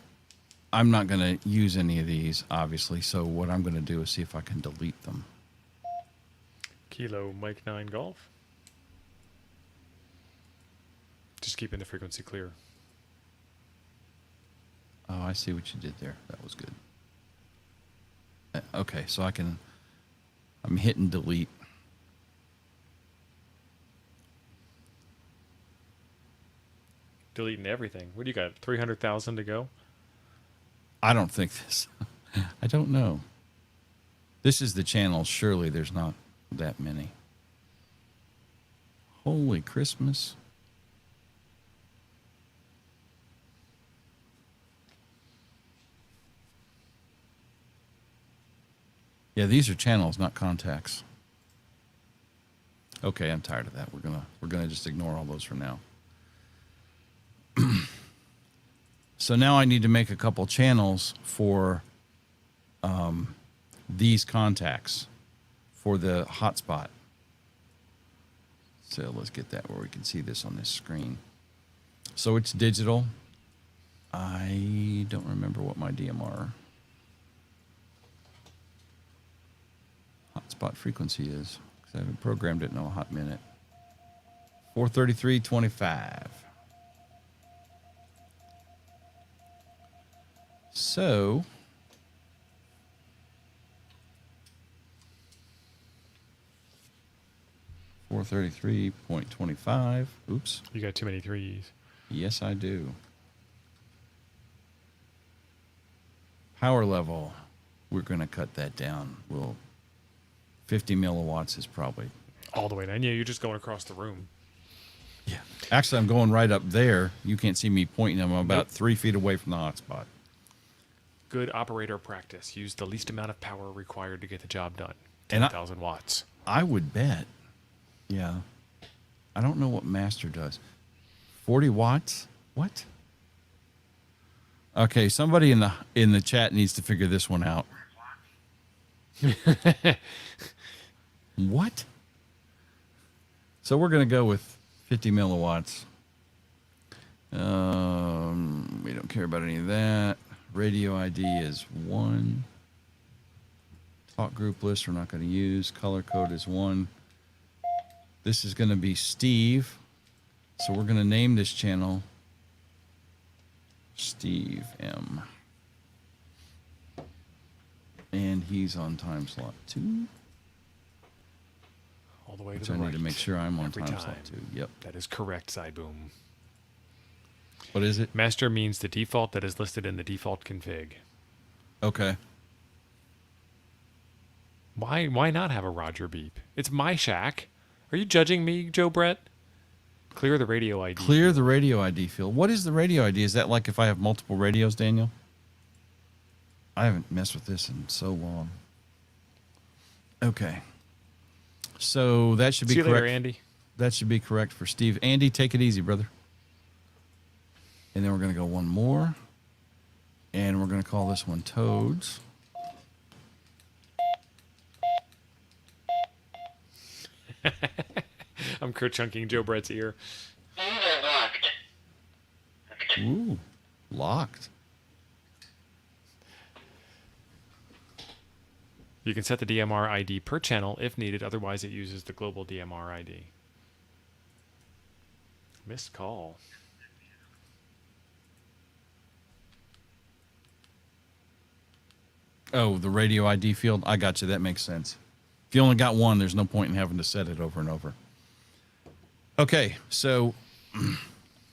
I'm not going to use any of these, obviously. So what I'm going to do is see if I can delete them. Kilo Mike 9 Golf. Just keeping the frequency clear. Oh, I see what you did there. That was good. Okay, so I'm hitting delete. Deleting everything. What do you got? 300,000 to go? I don't think this. I don't know. This is the channel. Surely there's not that many. Holy Christmas. Yeah, these are channels, not contacts. Okay, I'm tired of that. We're gonna just ignore all those for now. So now I need to make a couple channels for these contacts for the hotspot. So let's get that where we can see this on this screen. So it's digital. I don't remember what my DMR hotspot frequency is because I haven't programmed it in a hot minute. 433.25. So 433.25. Oops. You got too many threes. Yes, I do. Power level. We're going to cut that down. 50 milliwatts is probably. All the way down. Yeah, you're just going across the room. Yeah. Actually, I'm going right up there. You can't see me pointing. I'm about 3 feet away from the hotspot. Good operator practice. Use the least amount of power required to get the job done. And 10,000 watts. I would bet. Yeah. I don't know what master does. 40 watts? What? Okay, somebody in the chat needs to figure this one out. What? So we're going to go with 50 milliwatts. We don't care about any of that. Radio ID is 1. Talk group list we're not going to use. Color code is 1. This is going to be Steve. So we're going to name this channel Steve M. And he's on time slot 2. All the way to Which the I right. need to make sure I'm on Every time slot 2. Yep. That is correct, Cyboom. What is it? Master means the default that is listed in the default config. Okay. Why not have a Roger beep? It's my shack. Are you judging me, Joe Brett? Clear the radio ID. Clear the radio ID field. What is the radio ID? Is that like if I have multiple radios, Daniel? I haven't messed with this in so long. Okay. So that should be See you correct. later, Andy. That should be correct for Steve. Andy, take it easy, brother. And then we're going to go one more. And we're going to call this one Toads. I'm chunking Joe Brett's ear. Locked. Ooh, locked. You can set the DMR ID per channel if needed. Otherwise, it uses the global DMR ID. Missed call. Oh, the radio ID field. I got you. That makes sense. If you only got one, there's no point in having to set it over and over. Okay, so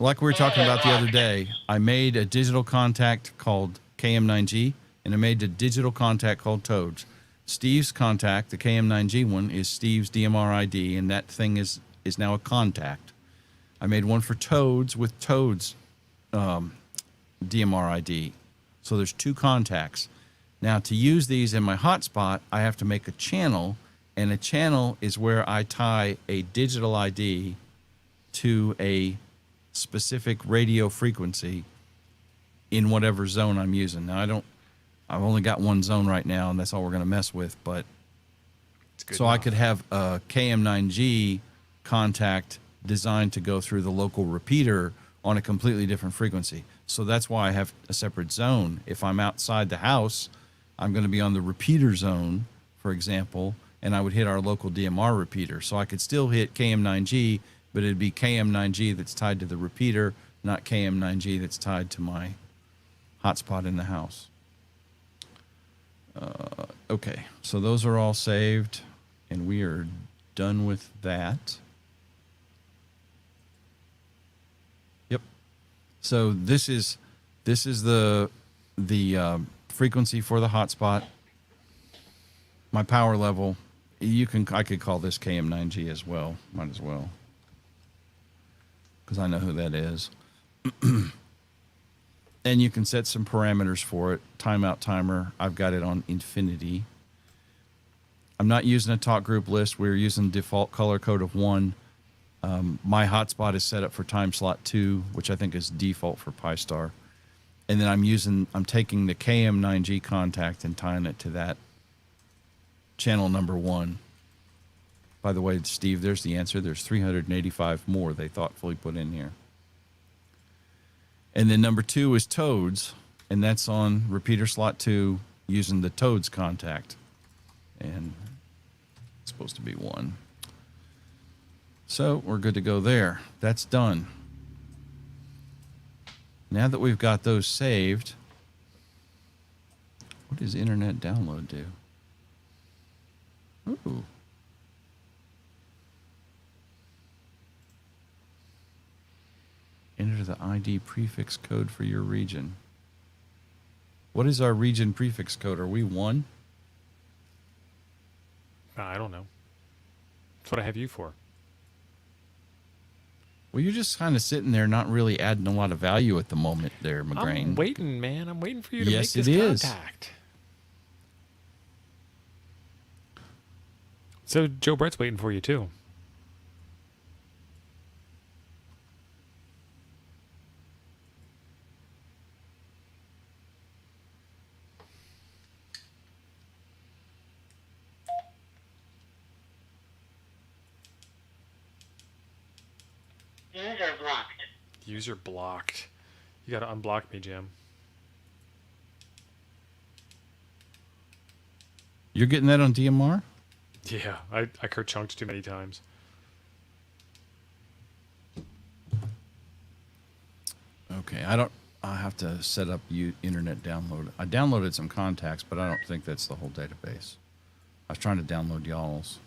like we were talking about the other day, I made a digital contact called KM9G, and I made a digital contact called Toads. Steve's contact, the KM9G one, is Steve's DMR ID, and that thing is now a contact. I made one for Toads with Toads DMR ID. So there's 2 contacts. Now, to use these in my hotspot, I have to make a channel, and a channel is where I tie a digital ID to a specific radio frequency in whatever zone I'm using. Now, I've only got one zone right now, and that's all we're going to mess with, but It's good so I enough. could have a KM9G contact designed to go through the local repeater on a completely different frequency. So that's why I have a separate zone. If I'm outside the house, I'm going to be on the repeater zone, for example, and I would hit our local DMR repeater. So I could still hit KM9G, but it'd be KM9G that's tied to the repeater, not KM9G that's tied to my hotspot in the house. Okay, so those are all saved, and we are done with that. Yep. So this is the frequency for the hotspot. My power level. I could call this KM9G as well. Might as well, because I know who that is. And you can set some parameters for it. Timeout timer, I've got it on infinity. I'm not using a talk group list. We're using default color code of 1. My hotspot is set up for time slot 2, which I think is default for Pi-Star. And then I'm taking the KM9G contact and tying it to that channel number 1. By the way, Steve, there's the answer. There's 385 more they thoughtfully put in here. And then number 2 is Toads, and that's on repeater slot 2 using the Toads contact. And it's supposed to be 1. So we're good to go there. That's done. Now that we've got those saved, what does internet download do? Ooh. Enter the ID prefix code for your region. What is our region prefix code? Are we 1? I don't know. That's what I have you for. Well, you're just kind of sitting there not really adding a lot of value at the moment there, McGrain. I'm waiting, man. I'm waiting for you to make Yes, this it is. contact. So Joe Brett's waiting for you, too. User blocked. User blocked. You got to unblock me, Jim. You're getting that on DMR? Yeah, I kerchunked too many times. Okay, I have to set up internet download. I downloaded some contacts, but I don't think that's the whole database. I was trying to download y'all's.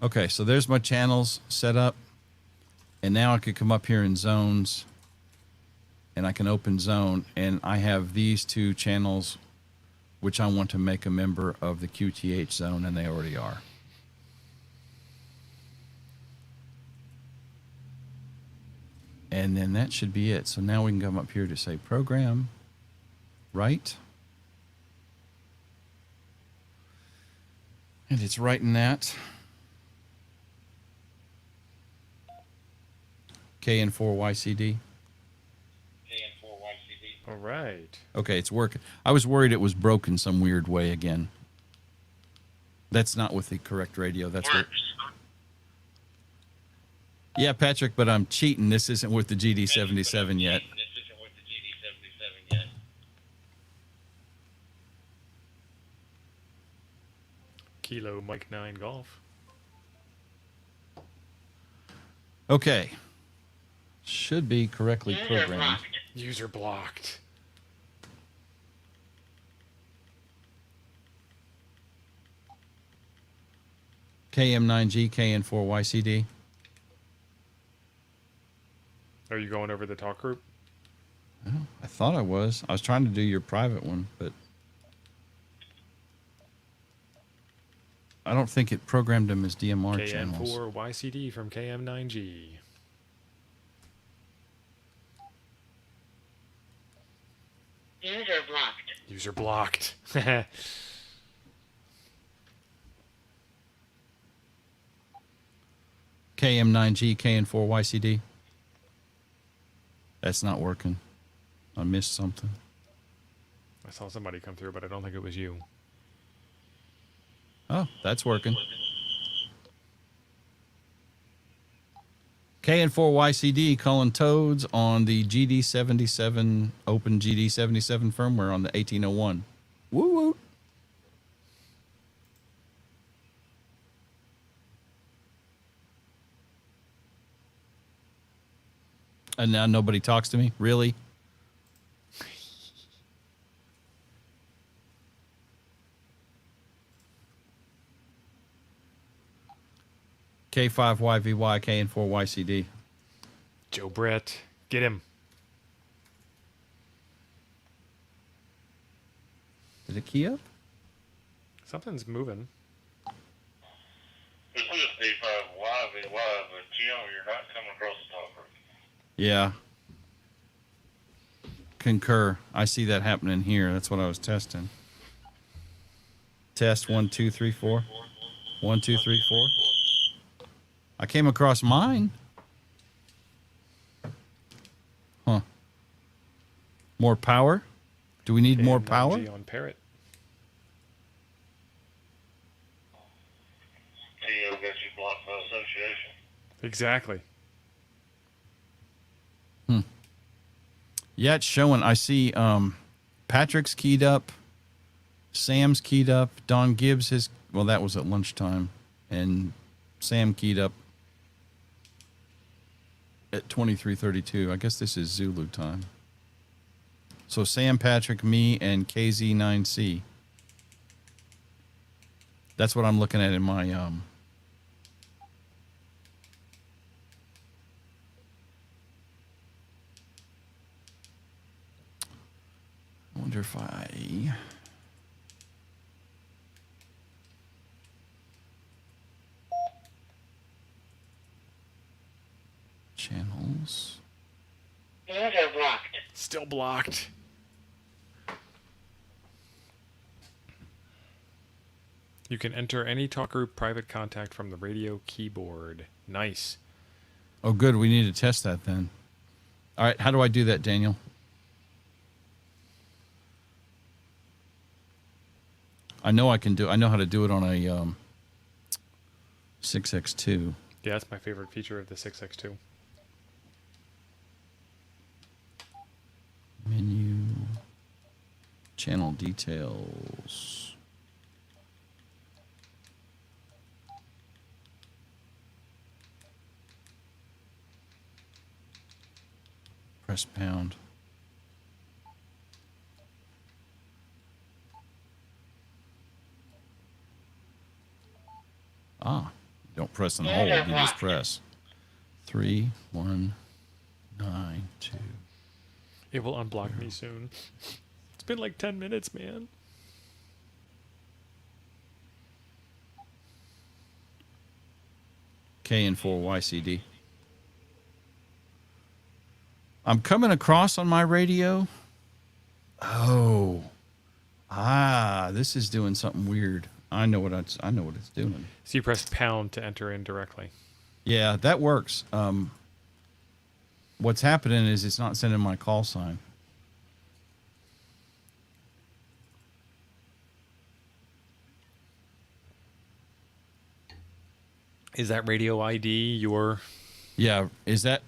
Okay, so there's my channels set up. And now I could come up here in zones and I can open zone, and I have these 2 channels which I want to make a member of the QTH zone, and they already are. And then that should be it. So now we can come up here to say program, right? And it's writing that. KN4YCD. All right. Okay, it's working. I was worried it was broken some weird way again. That's not with the correct radio. That's what. Yeah, Patrick, but I'm cheating. This isn't with the GD77 yet. Kilo Mike 9 Golf. Okay. Should be correctly User programmed. blocked. User blocked. KM9G, KN4YCD. Are you going over the talk group? Oh, I thought I was. I was trying to do your private one, but I don't think it programmed them as DMR channels. KN4 YCD from KM9G. User blocked. User blocked. KM9G, KN4YCD. That's not working. I missed something. I saw somebody come through, but I don't think it was you. Oh, that's working. KN4YCD calling toads on the GD77, OpenGD77 firmware on the 1801. Woo woo. And now nobody talks to me? Really? K5YVY, KN4YCD. Joe Brett. Get him. Did it key up? Something's moving. This is K5YVY, but you're not coming across the top group. Yeah. Concur. I see that happening here. That's what I was testing. Test 1, 2, 3, 4. 1, 2, 3, 4. I came across mine. Huh. More power? Do we need more power? KM9G on Parrot. TO got you blocked by association. Exactly. Yeah, it's showing. I see Patrick's keyed up. Sam's keyed up. Don Gibbs has, well, that was at lunchtime. And Sam keyed up at 23:32. I guess this is Zulu time. So Sam, Patrick, me, and KZ9C. That's what I'm looking at in my wonder if I... Channels. User blocked. Still blocked. You can enter any talk group private contact from the radio keyboard. Nice. Oh, good. We need to test that then. All right. How do I do that, Daniel? I know I can do. I know how to do it on a 6X2. Yeah, that's my favorite feature of the 6X2. Menu. Channel details. Press pound. Ah, don't press and hold. You just press 3, 1, 9, 2. It will unblock me soon. It's been like 10 minutes, man. K and 4 YCD. I'm coming across on my radio. Oh. Ah, this is doing something weird. I know what it's doing. So you press pound to enter in directly. Yeah, that works. What's happening is it's not sending my call sign. Is that radio ID your... Yeah, is that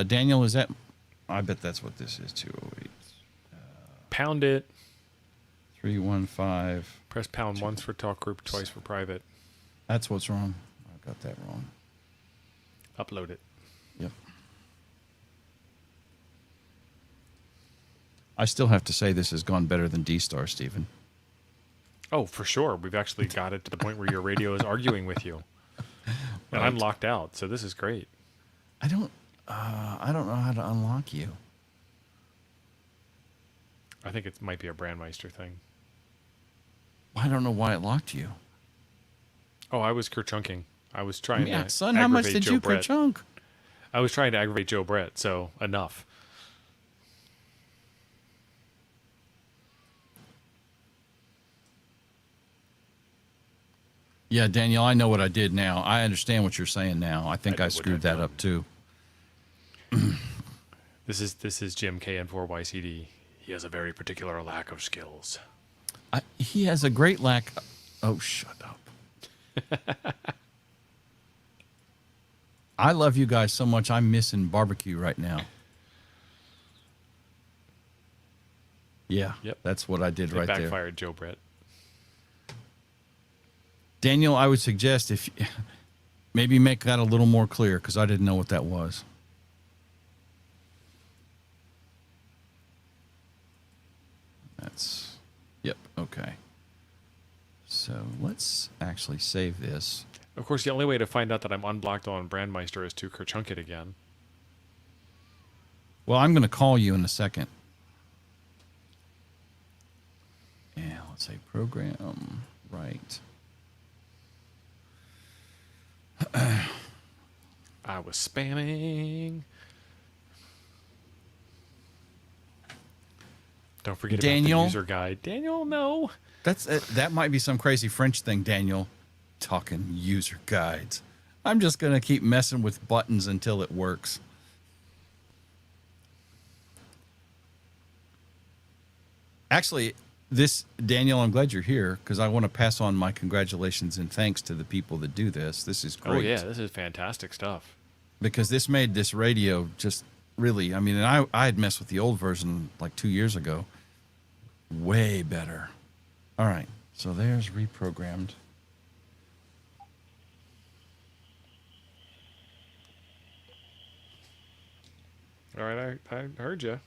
Daniel? Is that? I bet that's what this is. 208 Pound it. 315. Press pound once for talk group, twice for private. That's what's wrong. I got that wrong. Upload it. Yep. I still have to say this has gone better than D-Star, Stephen. Oh, for sure. We've actually got it to the point where your radio is arguing with you. And I'm locked out, so this is great. I don't know how to unlock you. I think it might be a Brandmeister thing. I don't know why it locked you. Oh, I was kerchunking. I was trying to Son, how much aggravate did Joe you Brett. kerchunk? I was trying to aggravate Joe Brett, so enough. Yeah, Daniel, I know what I did now. I understand what you're saying now. I think I screwed that up too. This is Jim KN4YCD. He has a very particular lack of skills. He has a great lack. Oh, shut up. I love you guys so much. I'm missing barbecue right now. Yeah, Yep. that's what I did It right there. backfired, Joe Brett. Daniel, I would suggest if maybe make that a little more clear because I didn't know what that was. That's, yep, okay. So let's actually save this. Of course, the only way to find out that I'm unblocked on Brandmeister is to kerchunk it again. Well, I'm going to call you in a second. Yeah, let's say program, right. I was spamming. Don't forget Daniel? about the user guide. Daniel, no. That might be some crazy French thing, Daniel. Talking user guides. I'm just going to keep messing with buttons until it works. Actually, Daniel, I'm glad you're here because I want to pass on my congratulations and thanks to the people that do this. This is great. Oh, yeah, this is fantastic stuff. Because this made this radio just really, I mean, and I had messed with the old version like 2 years ago. Way better. All right, so there's reprogrammed. All right, I heard you.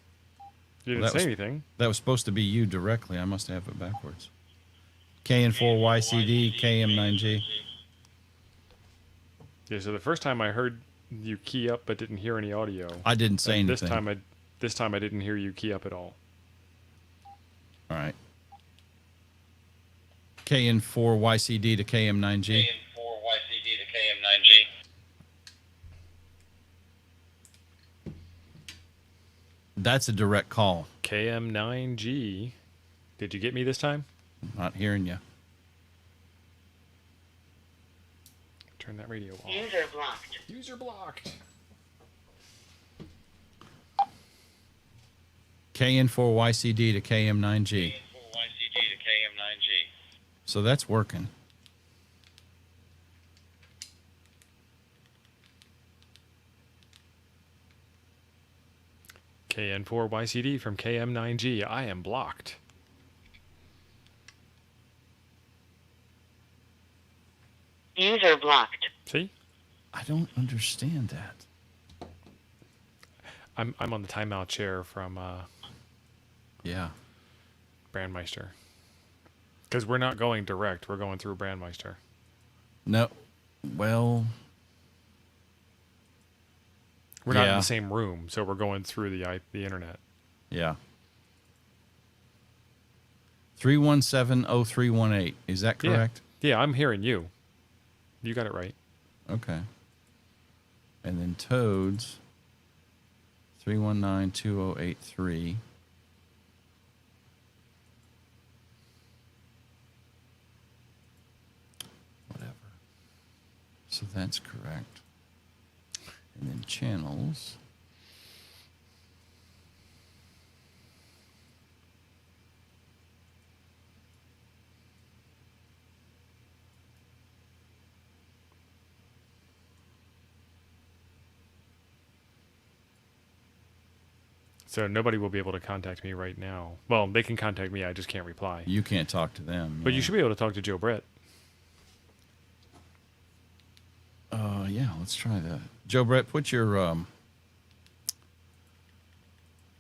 You didn't say anything. That was supposed to be you directly. I must have it backwards. KN4YCD, KM9G. Yeah, so the first time I heard you key up but didn't hear any audio. I didn't say And anything. This time I didn't hear you key up at all. All right. KN4YCD to KM9G. KN4YCD to KM9G. That's a direct call. KM9G. Did you get me this time? Not hearing you. Turn that radio off. User blocked. User blocked. KN4YCD to KM9G. KN4YCD to KM9G. So that's working. KN4YCD from KM9G. I am blocked. User blocked. See? I don't understand that. I'm on the timeout chair from Yeah. Brandmeister. Because we're not going direct. We're going through Brandmeister. No. Well, We're not in Yeah. the same room, so we're going through the internet. yeah. 3170318. Is that correct? Yeah, I'm hearing you. You got it right. Okay. And then Toads 3192083. Whatever. So that's correct. And then channels. So nobody will be able to contact me right now. Well, they can contact me. I just can't reply. You can't talk to them. But you should be able to talk to Joe Brett. Yeah, let's try that. Joe Brett, put your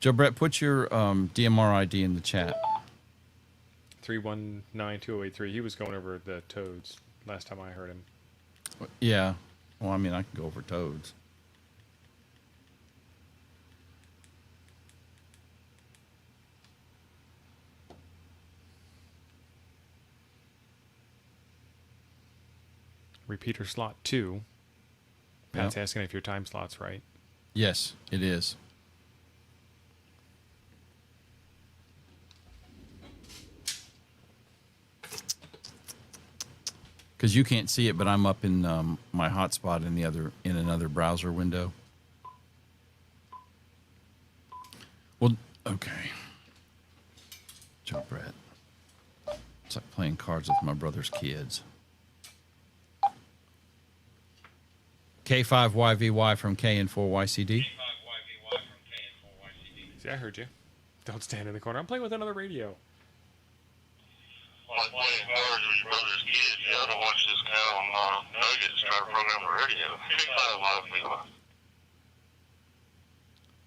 DMR ID in the chat. 3192083. He was going over the Toads last time I heard him. Yeah. Well, I mean, I can go over Toads. Repeater slot 2. Pat's Yep. asking if your time slot's right. Yes, it is. Because you can't see it, but I'm up in my hotspot in another browser window. Well, okay. Joe Brett. It's like playing cards with my brother's kids. K5YVY from KN4YCD. See, I heard you. Don't stand in the corner. I'm playing with another radio. Like playing cards with your brother's kids. You ought to watch this guy on Nuggets try to program the radio.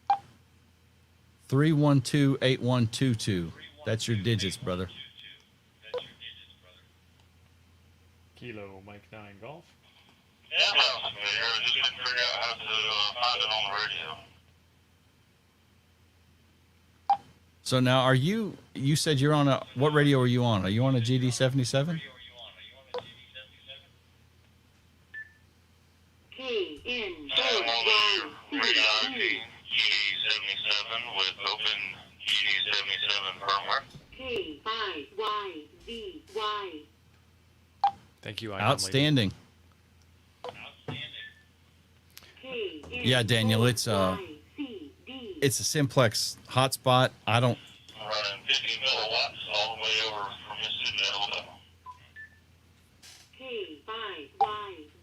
K5YVY. 3128122. That's your digits, brother. Kilo Mike 9 Golf. Yeah, I'm familiar. I just couldn't figure out how to find it on the radio. So now, you said you're on what radio are you on? Are you on a GD77? I'm on the radio ID GD77 with OpenGD77 firmware. K5YVY. Thank you, Icon Outstanding. Yeah, Daniel, it's a simplex hotspot. I don't. I'm running 50 milliwatts all the way over from Mississippi to Alabama.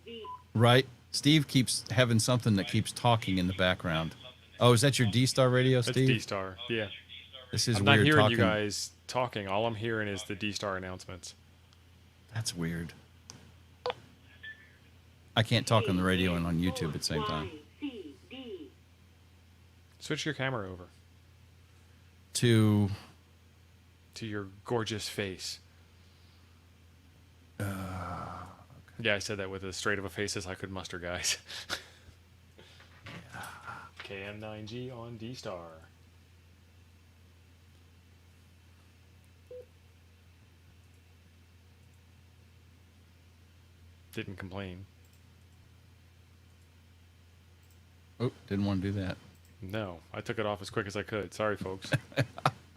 K5YV. Right. Steve keeps having something that keeps talking in the background. Oh, is that your D-Star radio, That's Steve? D-Star. Yeah. This is I'm weird not hearing talking. you guys talking. All I'm hearing is the D-Star announcements. That's weird. I can't talk on the radio and on YouTube at the same time. Switch your camera over To to your gorgeous face. Yeah, I said that with as straight of a face as I could muster, guys. KM9G on D-Star. Didn't complain. Oh, didn't want to do that. No, I took it off as quick as I could. Sorry, folks.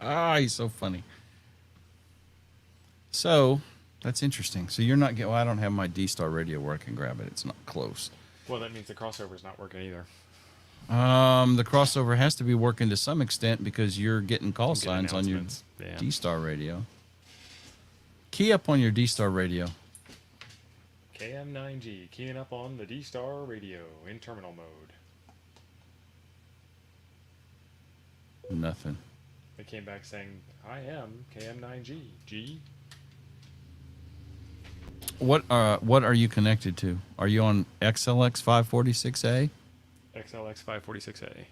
Ah, he's so funny. So, that's interesting. So you're not getting... Well, I don't have my D-Star radio where I can grab it. It's not close. Well, that means the crossover's not working either. The crossover has to be working to some extent because you're getting call I'm getting signs on your announcements. Yeah. D-Star radio. Key up on your D-Star radio. KM9G, keying up on the D-Star radio in terminal mode. Nothing. They came back saying, I am KM9G. G? What are you connected to? Are you on XLX 546A? XLX 546A.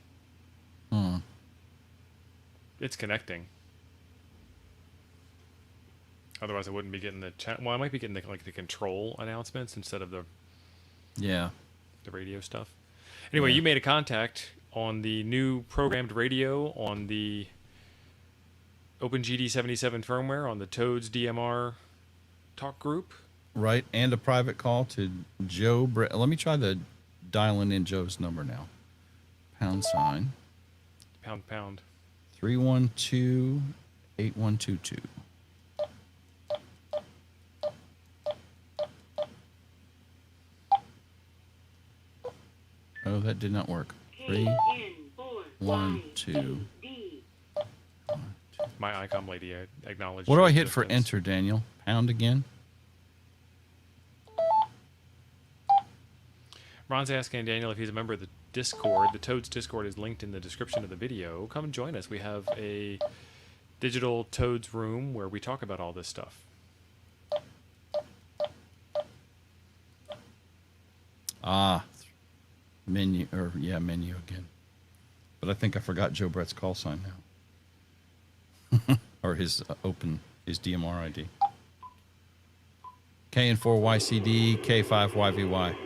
Hmm. It's connecting. Otherwise, I wouldn't be getting the chat. Well, I might be getting the control announcements instead of the Yeah. radio stuff. Anyway, Yeah. you made a contact on the new programmed radio on the OpenGD77 firmware on the Toads DMR talk group. Right, and a private call to Joe. Let me try the dialing in Joe's number now. # Pound. 312-8122. Oh, that did not work. 312. My ICOM lady acknowledged. What do your I hit for existence. enter, Daniel? Pound again? Ron's asking Daniel if he's a member of the Discord. The Toads Discord is linked in the description of the video. Come and join us. We have a digital Toads room where we talk about all this stuff. Ah, menu again. But I think I forgot Joe Brett's call sign now. Or his his DMR ID. KN4YCD, K5YVY.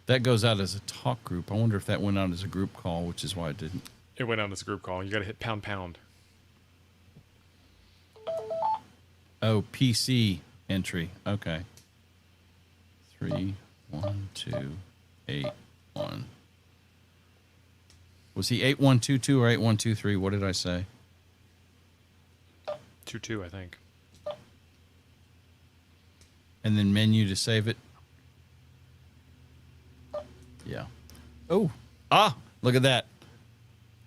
That goes out as a talk group. I wonder if that went out as a group call, which is why it didn't. It went out as a group call. You got to hit pound. Oh, PC entry. Okay. 31281. Was he 8122 or 8123? What did I say? 2-2, I think. And then menu to save it. Yeah. Oh. Look at that.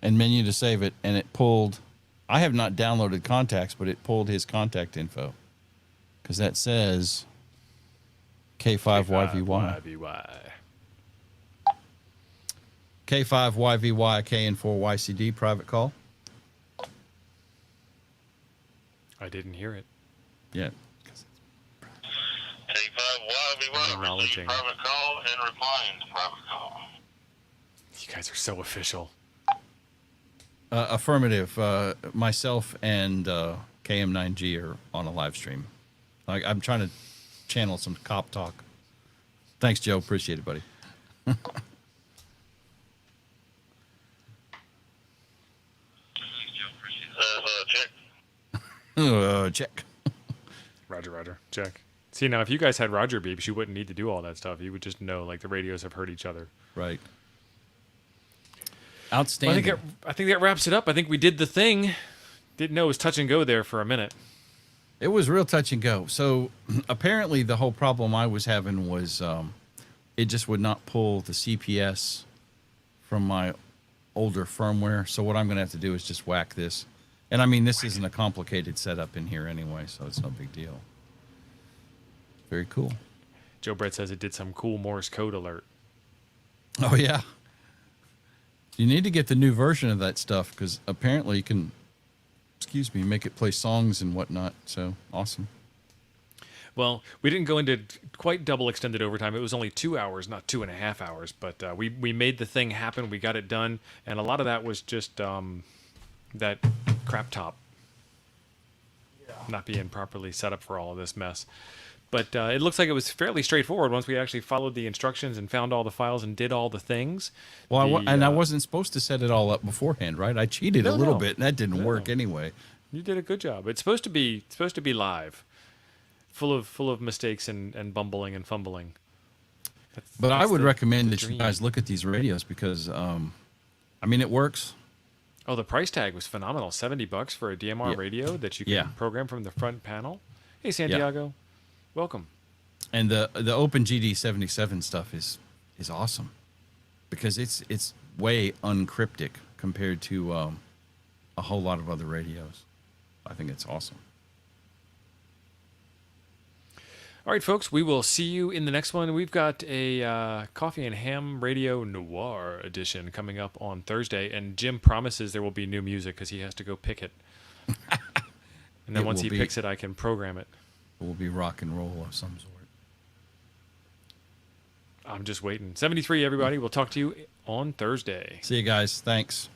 And menu to save it. And it pulled. I have not downloaded contacts, but it pulled his contact info. Because that says K5YVY. K5YVY, KN4YCD, private call. I didn't hear it. Yeah. K5YVY Acknowledging. received private call and replying to private call. You guys are so official. Affirmative. Myself and KM9G are on a live stream. I'm trying to channel some cop talk. Thanks, Joe. Appreciate it, buddy. Check. Check. Roger. Check. See, now, if you guys had Roger beeps, you wouldn't need to do all that stuff. You would just know, like, the radios have heard each other. Right. Well, Outstanding. I think that wraps it up. I think we did the thing. Didn't know it was touch and go there for a minute. It was real touch and go. So apparently the whole problem I was having was it just would not pull the CPS from my older firmware. So what I'm going to have to do is just whack this. And I mean, this isn't a complicated setup in here anyway, so it's no big deal. Very cool. Joe Brett says it did some cool Morse code alert. Oh, yeah. You need to get the new version of that stuff because apparently you can, make it play songs and whatnot. So awesome. Well, we didn't go into quite double extended overtime. It was only 2 hours, not 2.5 hours. But we made the thing happen. We got it done. And a lot of that was just that crap top not being properly set up for all of this mess. But it looks like it was fairly straightforward once we actually followed the instructions and found all the files and did all the things. Well, I The, wasn't supposed to set it all up beforehand, right? I cheated a No, little no. bit, and that didn't No. work anyway. You did a good job. It's supposed to be live, full of mistakes and bumbling and fumbling. But I That's would the recommend that you dream. guys look at these radios because, I mean, it works. Oh, the price tag was phenomenal. $70 for a DMR Yeah. radio that you can Yeah. program from the front panel. Hey, Santiago. Welcome. And the OpenGD77 stuff is awesome because it's way uncryptic compared to a whole lot of other radios. I think it's awesome. All right, folks, we will see you in the next one. We've got a Coffee and Ham Radio Noir edition coming up on Thursday, and Jim promises there will be new music because he has to go pick it. And then It once will he be- picks it, I can program it. It will be rock and roll of some sort. I'm just waiting. 73, everybody. We'll talk to you on Thursday. See you guys. Thanks.